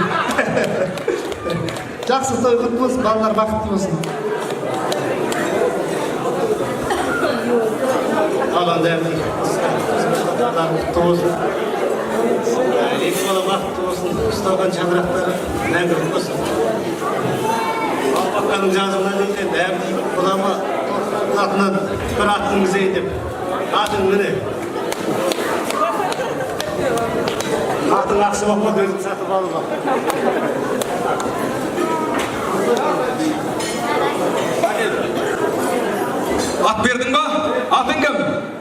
Жақсы той құтты болсын, балалар бақытты болсын. Алғанда құтты болсын. Екі бала бақытты болсын, ұсталған шаңырақтары мәңгілік болсын. Алпаққаның жазығынан өткен әбді құлама атынан бір атыңыз деп. Атың міне. Атың ақсы бақпа өзің сатып алып ал. Ат бердің ба? Атың кім?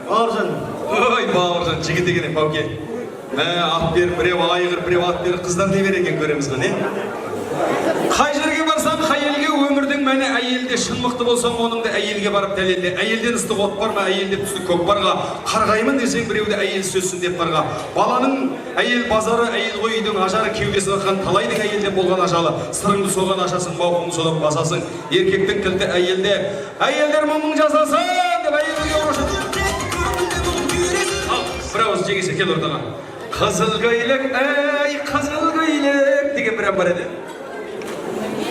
Бауыржан. Ой, Бауыржан, жігіт екен, Бауке. Ат беріп, біреу айғыр, біреу ат беріп, қыздар не бер екен көреміз ғой, не? Қай жерге барсаң, қай елге өмірдің мәні әйелде шын мықты болсаң, оның да әйелге барып дәлелде. Әйелден ыстық от бар ма, әйелде түсті көк барға. Қарғаймын десең, біреуді әйел сөзсін деп барға. Баланың әйел базары, әйел ғой үйдің ажары, кеудесі қаққан талайдың әйелде болған ажалы. Сырыңды соған ашасың, мауқыңды содан басасың. Еркектің кілті әйелде. Әйелдер мұңның жасасын деп әйелге ұрышын. Ал, бір ауыз жегесе кел ортаға. Қызыл көйлек, әй, қызыл көйлек деген бір ән бар еді.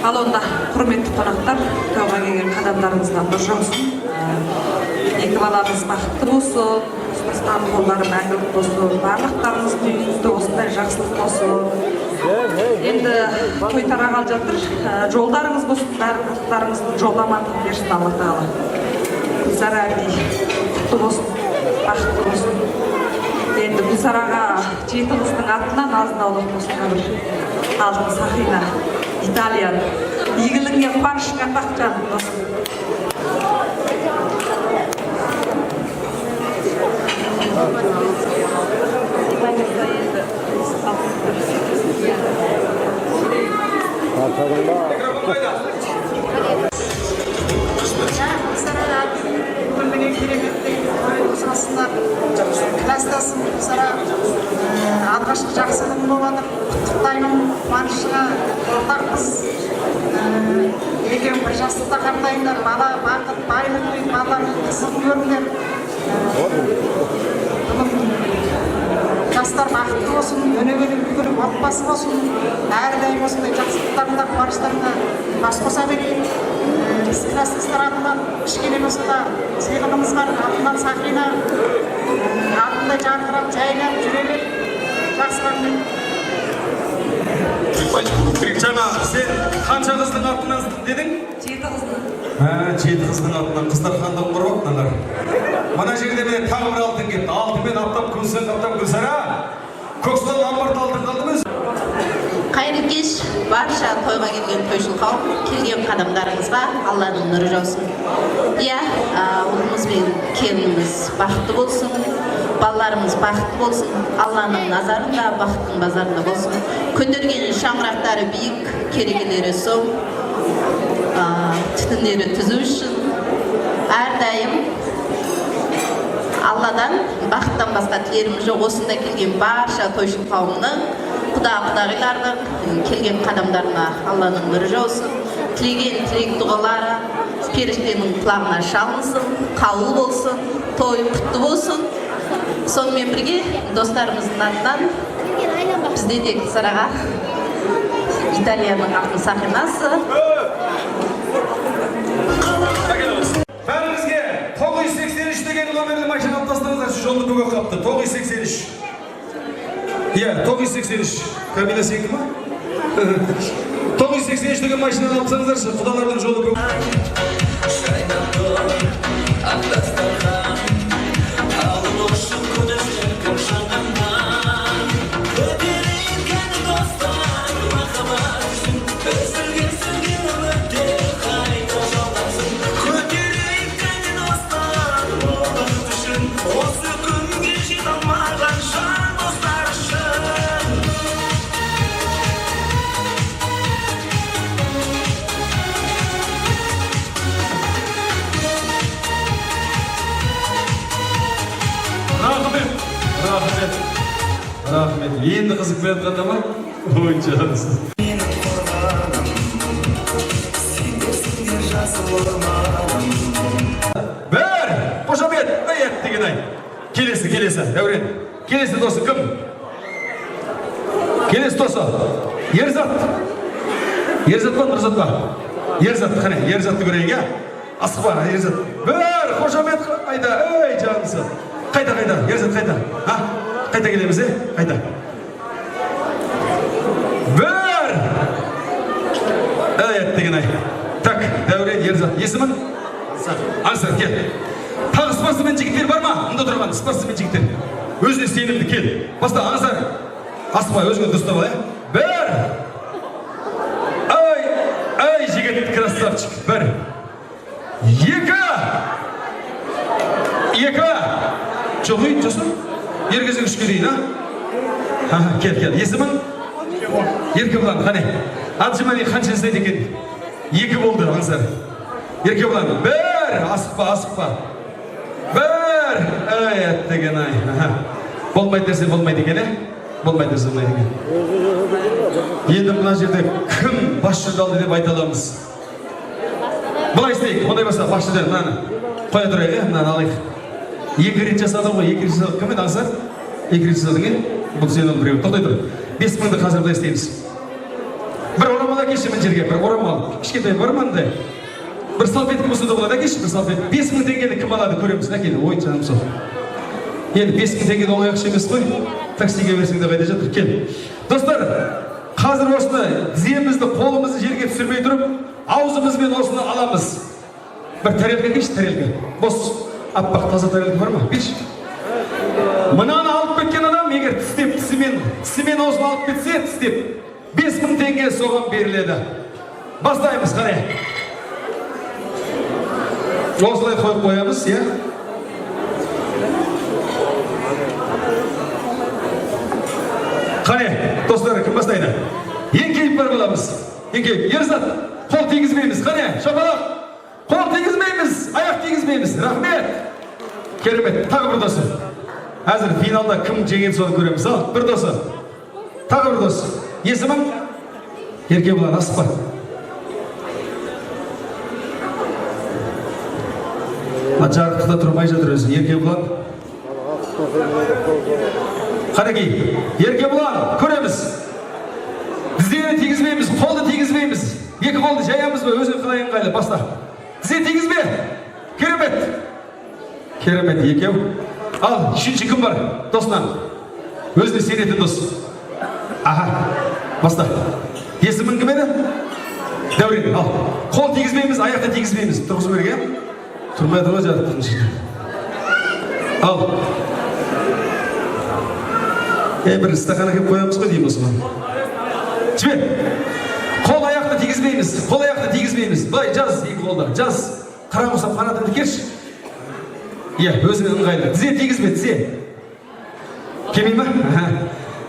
Ал онда құрметті қонақтар, тойға келген қадамдарыңызға нұр жаусын. Екі баламыз бақытты болсын, ұстасқан қолдары мәңгілік болсын, барлықтарыңыздың үйіңізде осындай жақсылық болсын. Енді той тарағалы жатыр, жолдарыңыз болсын, барлықтарыңыздың жолда амандық берсін Алла Тағала. Гүлсара әби құтты болсын, бақытты болсын. Енді Гүлсараға жеті қыздың атынан азын-аулақ болсын бір алтын сақина. Италиян. Игіліңе қуанышыңа таққан болсын. Өмірге кереметтей жасындар, кластасым Гүлсара алғашқы жақсылығым болады. Құттықтаймын, қуанышыңа ортақпыз. Екеуің бір жастықта қартайыңдар, бала бақыт, байлық үй, балалардың қызығын көріңдер. Жастар бақытты болсын, өнегелі үлгілі отбасы болсын, әрдайым осындай жақсылықтарында, қуаныштарында бас қоса берейін. Біз кластастар атынан кішкене болса да сыйлығымыз бар, атынан Сақина, атында жарқырап, жайнап жүре бер. Жақсы рахмет. Жаңа сен қанша қыздың атынан дедің? Жеті қыздың. Жеті қыздың атынан. Қыздар қандай ұмыр боқтыңдар. Мына жерде міне тағы бір алтын кетті. Алтынмен аптап күлсен, аптап Гүлсара. Көксұлан амбарда алтын қалды ма? Қайырлы кеш, барша тойға келген тойшыл қауым, келген қадамдарыңызға Алланың нұры жаусын. Иә, ұлымыз бен келініміз бақытты болсын, балаларымыз бақытты болсын, Алланың назарында, бақыттың базарында болсын. Көндерген шаңырақтары биік, керегелері соң, түтіндері түзу үшін, әрдайым Алладан бақыттан басқа тілеріміз жоқ. Осында келген барша тойшыл қауымның, құда-құдағилардың келген қадамдарына Алланың нұры жаусын. Тілеген тілек дұғалары періштенің құлағына шалынсын, қабыл болсын, той құтты болсын. Сонымен бірге достарымыздың атынан бізде де Гүлсараға Италияның алтын сақинасы. Бәріңізге 983 деген номерлі машина алып тастаңыздар, жолды бүгін қапты. 983. Иә, 983. Камила сенікі ма? 983 деген машинаны алып тастаңыздаршы, құдалардың жолы бүгін. Рахмет. Енді қызық беріп қанда ма? Ой, жансыз. Бір! Қошамет! Әйет деген ай! Келесі, Дәурен. Келесі досы кім? Келесі досы. Ерзат па, Нұрзат па? Ерзат, қане, Ерзатты көрейік, я? Асықпа, Ерзат. Бір, қошамет қайда, өй, жағынсы. Қайда, Ерзат қайда? Қайда келеміз, Қайда? Бір! Әттеген ай. Так, Дәурен, Ерзат. Есімін? Аңсар, кел. Тағы спортсмен жігіттер бар ма? Мұнда тұрған спортсмен жігіттер. Өзіне сенімді кел. Баста, Аңсар. Асықпа, өзіңе дұрыстап ал, Бір! Ай, жігіт, красавчик. Бір. Екі. Жоқ үй, жосын? Ергізің үшке дейін, Кел. Есімің? Еркебұлан, қане. Атжымани қанша іздейді екен? 2 болды, Аңсар. Еркебұлан, бір. Асықпа. Бір. Ай, әттеген ай. Болмайды десе болмайды екен, Болмайды десе болмайды екен. Енді мына жерде кім бас жүлде алды деп айта аламыз? Бұлай істейік, ондай болса бас жүлде, мынаны қоя тұрайық, мынаны алайық. 2 рет жасадың ғой, 2 рет жасадың. Кім еді, Аңсар? 2 рет жасадың, Бұл сен ол біреу. Тоқтай тұр. 5000-ді қазір бұлай істейміз. Бір орамал әкеші мен жерге, бір орамал. Кішкентай бар ма андай? Бір салфетка болса да болады, әкеші, бір салфетка. 5000 теңгені кім алады, көреміз, әкелі. Ой, жаным сол. Енді 5000 теңгені оңай ақша емес қой. Таксиге берсең де қайда жатыр, кел. Достар, қазір осыны тіземізді, қолымызды жерге түсірмей тұрып, аузымызбен осыны аламыз. Бір тарелка кеші, тарелка. Бос, аппақ таза тарелка бар ма? Беш. Мынаны алып кеткен адам, егер тісімен осыны алып кетсе, тістеп, 5000 теңге соған беріледі. Бастаймыз, қане. Осылай қойып қоямыз, Қане, достар, кім бастайды? Еңкейіп бар боламыз. Еңкейіп, Ерзат, қол тегізмейміз. Қане, шапалақ. Қол тегізмейміз, аяқ тегізмейміз. Рахмет. Керемет, тағы бір досы. Әзір финалда кім жеңген соны көреміз. Ал, бір досы. Тағы бір досы. Есімің? Еркебұлан, асықпа. Жарықтықта тұрмай жатыр өзі. Еркебұлан. Қарекей, Еркебұлан, көреміз. Тізені тегізмейміз, қолды тегізмейміз. 2 қолды жаямыз ба, өзің қалай ыңғайлы, баста. Тізе тегізме. Керемет. Керемет, екеу. Ал, 3-ші кім бар, досынан? Өзіне сенетін дос. Баста. Есімің кім еді? Дәурен, ал. Қол тегізмейміз, аяқта тегізмейміз. Тұрғызу керек, Тұрмай тұрға жатыр. Ал. Бір стақана кеп қоямыз ғой дейміз осыған. Жібер. Қол аяқты тегізмейміз. Бұлай жаз, 2 қолда. Жаз. Қараң ұсап қанатыңды керші. Өзіңе ыңғайлы. Тізе тегізме, тізе. Кемей ма?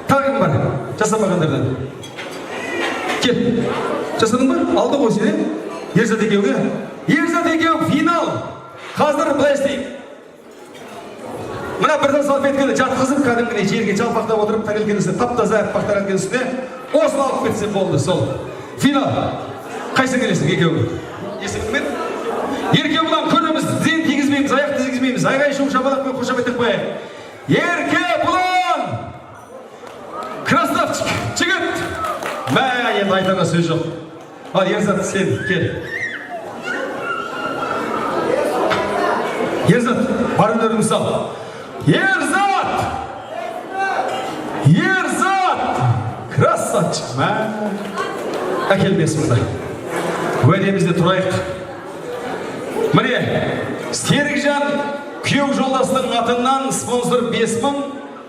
Тағым бар. Жасамағандардан. Кел. Жасадың ба? Алды ғой сені. Ерзат екеуге. Ерзат екеу финал. Қазір бұлай істейік. Мына бірден салфеткені жатқызып, кәдімгідей жерге жалпақтап отырып, тарелкені тап-таза аппақ тарелкенің үстіне осыны алып кетсе болды, сол. Финал. Қайсы келесің екеуі? Есіміңмен? Еркебұлан, көріміз, тізені тегізмейміз, аяқ тізгізмейміз, айғай-шу шапалақпен қошаметтеп қояйық. Еркебұлан! Красавчик, жігіт! Мә, енді айтарға сөз жоқ. Ал, Ерзат, сен, кел. Ерзат, бар өнеріңді сал. Ерзат! Красавчик, мә! Әкелмес мұнда. Уәдемізде тұрайық. Міне, Серікжан күйеу жолдасының атынан спонсор 5000,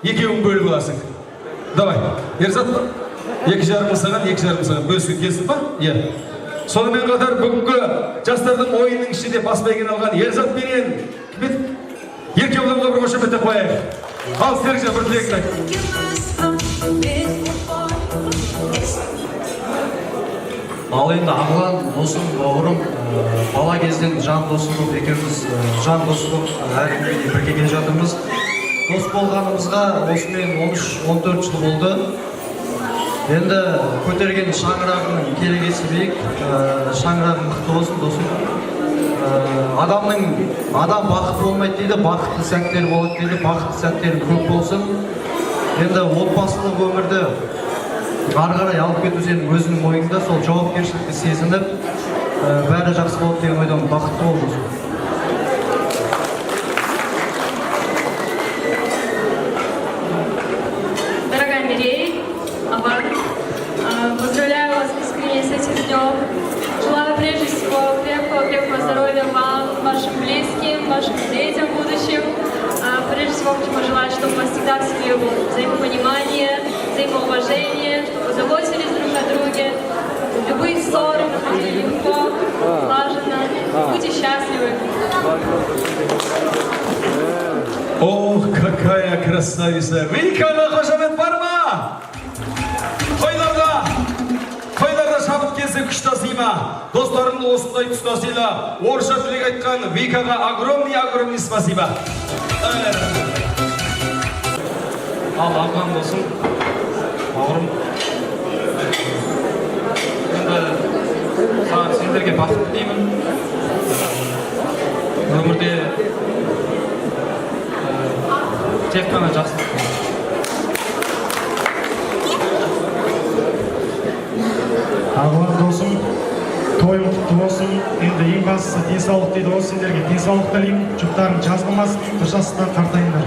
екеуін бөліп аласың. Давай, Ерзат, 2,5 саған, 2,5 саған. Бөлісіп келсін ба? Сонымен қатар бүгінгі жастардың ойынның ішінде бас бәйген алған Ерзат менен Еркебұланға бір қошеметтеп қояйық. Ал, Серікжан, бір тілегін айт. Ал енді ағылан досым, бауырым, бала кезден жан досым болып, екеуміз жан дос болып әлі күнге бірге келе жатырмыз. Дос болғанымызға осымен 13-14 жыл болды. Енді көтерген шаңырағының келегесі биік, шаңырағың мықты болсын, досым. адам бақытты болмайды дейді, бақытты сәттер болады дейді, бақытты сәттер көп болсын. Енді отбасылық өмірді ары қарай алып кету сенің өзіңнің мойныңда, сол жауапкершілікті сезініп, бәрі жақсы болады деген ойдамын. Бақытты болыңыз. Дорогая Мирей, Аван, поздравляю вас искренне с этим днем. Желаю прежде всего крепкого здоровья вам, вашим близким, вашим детям в будущем. Прежде всего хочу желать, чтобы у вас всегда в семье было взаимопонимание, взаимоуважение, чтобы вы заботились друг о друге. Любые ссоры проходили легко, слаженно. Будьте счастливы. Ох, какая красавица! Викаға қошамет бар ма? Тойларда шабыт келсе күш тасыйма. Достарымды осындай тұста сыйла. Орысша тілек айтқан Викаға огромный спасибо. Ал ағам болсын, бауырым. Енді сендерге бақыт деймін. Өмірде тек қана жақсы. Ағылан досым, тойың құтты болсын. Енді ең бастысы денсаулық дейді, ол сендерге денсаулық тілеймін. Жұптарың жазылмасын, бір жастықтан қартайыңдар.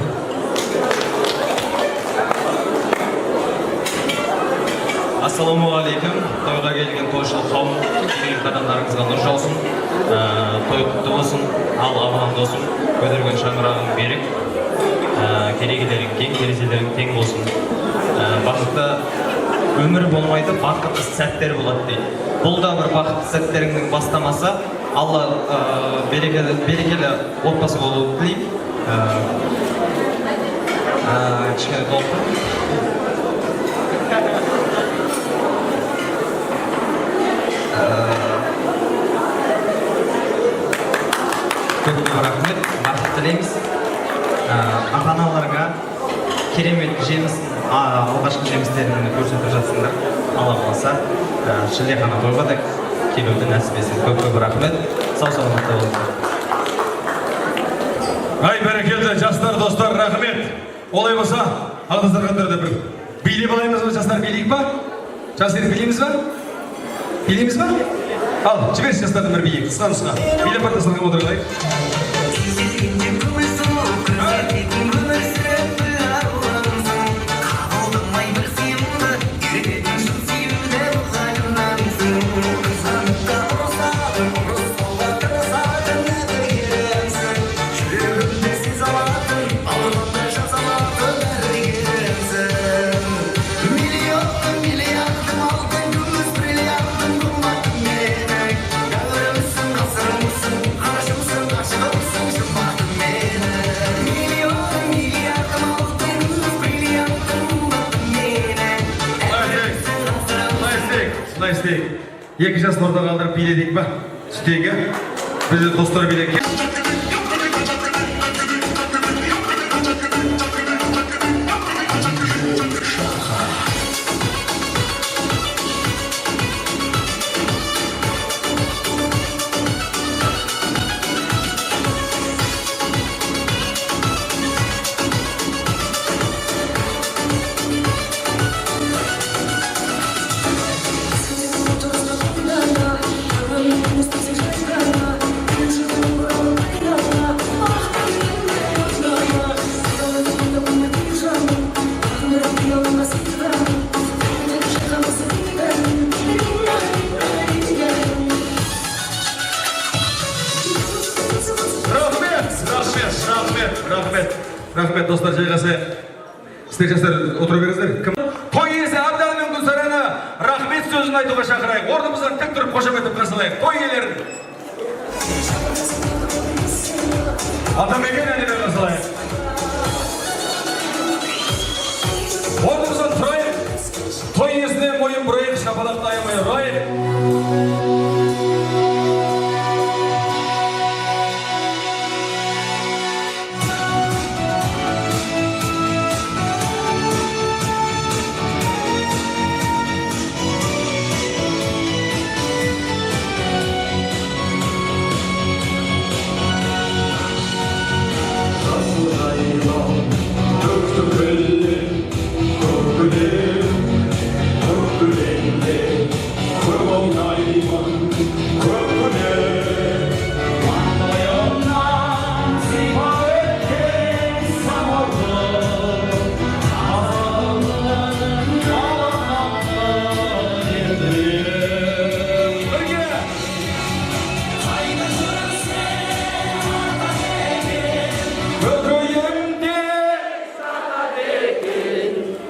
Ассалаумағалейкум. Тойға келген тойшыл қауым, келген қадамдарыңызға нұр жаусын. Той құтты болсын. Ал ағылан досым, көтерген шаңырағың берік. Керегелерің кең, терезелерің тең болсын. Бақытты өмір болмайды, бақытты сәттер болады дейді. Бұл да бір бақытты сәттеріңнің бастамасы. Алла берекелі отбасы болуды тілеймін. Кішкене толықтыр. Көп рахмет, бақыт тілейміз. Ата-аналарға керемет жемісін, алғашқы жемістерін көрсетіп жатсыңдар. Алла қаласа, шілдехана тойға да келуді нәсіп етсін. Көп рахмет. Сау-саламатта болыңыздар. Ай, бәрекелді жастар, достар, рахмет. Олай болса, алдыздырғандарды бір билеп алаймыз ба, жастар, билейік ба? Жастар, билейміз ба? Билейміз ба? Ал, жіберші жастардың бір билейік, қысқа-нұсқа. Билеп бартасылған отырғылайық. Екі жас орта қалдырып биледік ба? Үстегі бізде достар билек. Рахмет, достар, жайғасы. Сіздер жастар отыра беріңіздер. Той иесі Абдал мен Гүлсараны рахмет сөзін айтуға шақырайық. Орнымыздан тік тұрып қошаметтіп қарсылайық. Той иелерін. Атамекен әніне қарсылайық. Орнымыздан тұрайық. Той иесіне мойын бұрайық, шапалақты аямай ұрайық.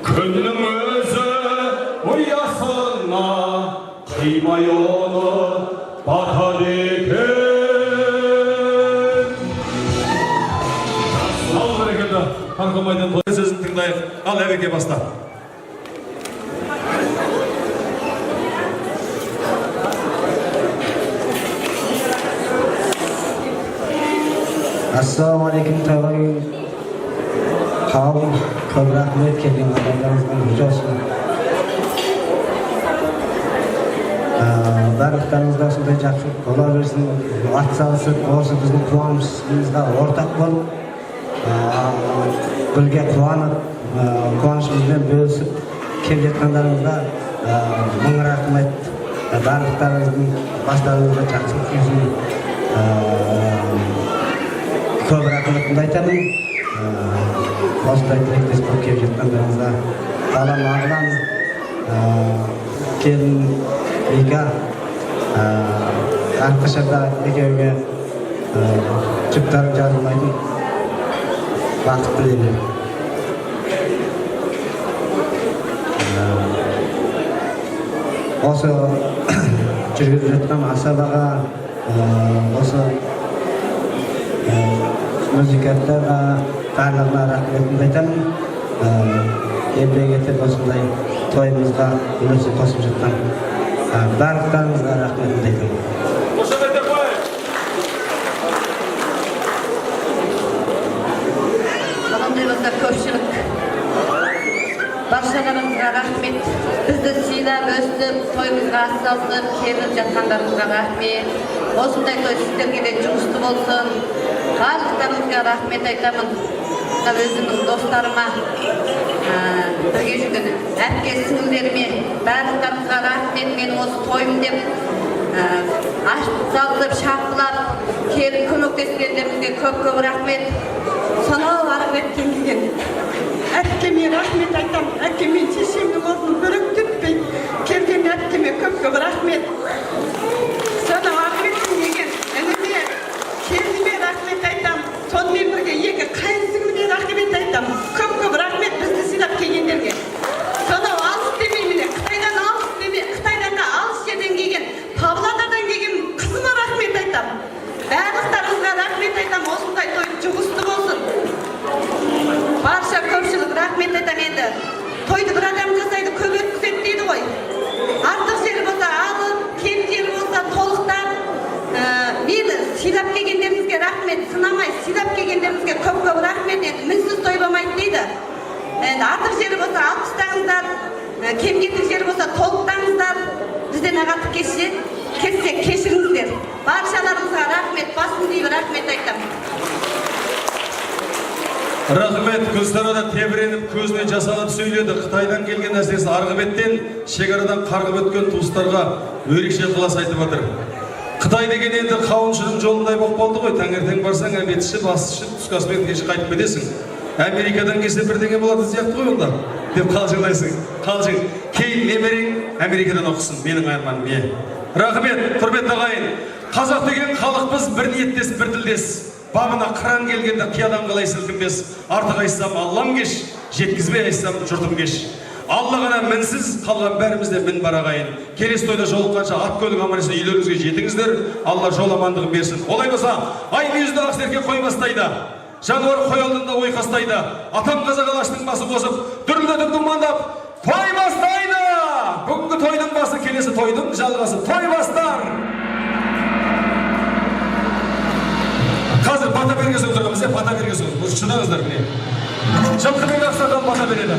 Күннің өзі ұясына қимай оны батады екен. Ал бәрекелді, Қанқомайдан той сөзін тыңдайық. Ал әбеке баста. Assalamualaikum tawagin kaum көп рахмет келген адамдарыңызға нұр жаусын. Барлықтарыңызға сондай жақсылық бола берсін. Атсалысып, осы біздің қуанышымызға ортақ болып, бірге қуанып, қуанышымызбен бөлісіп келіп жатқандарыңызға мың рахмет. Барлықтарыңыздың бастарыңызға жақсылық келсін. Көп рахметімді айтамын. Осындай тілектес болып келіп жатқандарыңызға балам ағылан, келін Вика, әрқашанда екеуге жүптарым жазылмайтын бақыт тілеймін. Осы жүргізіп жатқан асабаға, осы музыканттарға барлығына рахметімді айтамын. Еңбек етіп осындай тойымызға үлесін қосып жатқан барлықтарыңызға рахметімді айтамын. Қаламдайымызда көпшілік баршаларыңызға рахмет. Бізді сыйлап, өстіп, тойымызға атсалысып келіп жатқандарыңызға рахмет. Осындай той сіздерге де жұмысты болсын. Барлықтарыңызға рахмет айтамын. Өзімнің достарыма, бірге жүрген әпке сіңілдеріме барлықтарыңызға рахмет. Мен осы тойым деп салып, шапқылап, келіп көмектескендеріңізге көп рахмет. Санау арық еткен деген әпкеме рахмет айтам. Әпкеме шешемнің орнын бөлек түтпей келген әпкеме көп рахмет. Санау арық еткен деген әніме келіме рахмет айтам. Сонымен бірге екі қайынсіңіліне рахмет айтам. Көп рахмет бізді сыйлап келгендерге. Санау алыс демеймін, Қытайдан алыс деме, Қытайдан да алыс жерден келген, Павлодардан келген қызыма рахмет айтам. Барлықтарыңызға рахмет айтам. Осындай той жұғысты болсын. Барша көпшілік рахмет айтам енді. Тойды бір адам жасайды, көп өткізеді дейді ғой. Артық жері болса алып, кем жері болса толықтап. Мені сыйлап келгендеріңізге рахмет, сынамай сыйлап келгендеріңізге көп рахмет. Енді мінсіз той болмайды дейді. Артық жері болса алпыстаңыздар, кем кетік жері болса толықтаңыздар. Бізден ағатып кешсе кешіріңіздер. Баршаларыңызға рахмет, басын дейіп рахмет айтам. Рахмет, көздері тебіреніп, көзіне жасалып сөйледі. Қытайдан келген әсіресе арғы-беттен, шекарадан қарғып өткен туыстарға өрекше ықылас айтып отыр. Қытай деген енді қауыншының жолындай болып қалды ғой. Таңертең барсаң, әбетші, басшы, түскі аспен кеші қайтып кетесің. Америкадан келсе бірдеңе болады сияқты ғой онда деп қалжыңдайсың. Қалжың. Кейін немерең Америкадан оқысын. Менің арманым не? Рахмет, құрметті ағайын. Қазақ деген халықпыз, бір ниеттес, бір тілдес. Бабына қыран келгенде қиядан қалай сілкінбес. Артық айтсам Аллам кеш, жеткізбей айтсам жұртым кеш. Алла ғана мінсіз, қалған бәрімізде мін бар ағайын. Келесі тойда жолыққанша ат көлік аман-есен үйлеріңізге жетіңіздер. Алла жол амандығын берсін. Олай болса, ай мүйізді ақсерке қой бастайды. Жануар қой алдында ойқастайды. Атам қазақ алаштың басы қосып, дүрлі-дүрлі мандап, той бастайды. Бүгінгі тойдың басы, келесі тойдың жалғасы. Той бастар. Қазір бата бергізіп отырғанбыз, бата бергізіп. Шыдаңыздар міне. Жылқыбек ақсақал бата береді.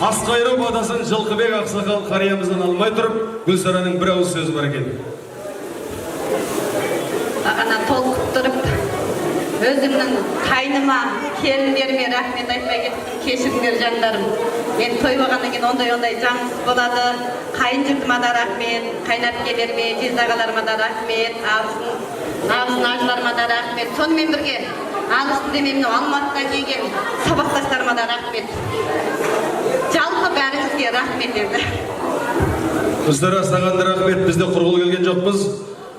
Асқайрау батасын Жылқыбек ақсақал қариямыздан алмай тұрып, Гүлсараның бір ауыз сөзі бар екен. Ағана толқып тұрып, өзімнің қайныма, келіндеріме рахмет айтпай кеттім, кешіріңдер жандарым. Мен той болғаннан кейін ондай жаңсыз болады. Қайын жұртыма да рахмет, қайнапкелеріме, жездағаларыма да рахмет, абысын ажыларыма да рахмет. Сонымен бірге, алысты демемнің Алматыға келген сабақтастарыма да рахмет. Жалпы бәріңізге рахмет еді. Гүлсара, саған да рахмет. Бізде құрғыл келген жоқпыз.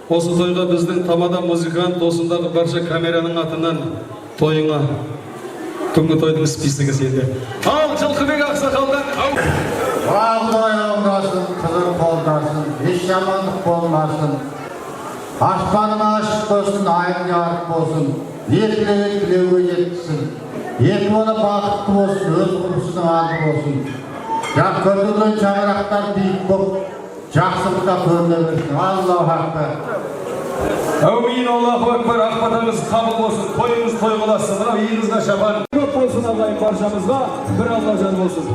Осы тойға біздің тамада музыкант, осындағы барша камераның атынан тойыңа түнгі тойдың списогі сенде. Ал Жылқыбек ақсақалдан Алдай оңдасын, қызыр қолдасын, еш жамандық болмасын. Аспаның ашық болсын, айын жарық болсын, ертілеген тілеуге жеткісін. Екі оны бақытты болсын, өз құрысының алды болсын. Жақ көрдірген шаңырақтар биік болып, жақсылықта көріне берсін. Аллаху акбар. Әумин, Аллаху акбар. Ақбатаңыз қабыл болсын, тойыңыз той қыласын. Мынау иығыңызға шапан көп болсын, Аллахым баршамызға бір Алла жан болсын.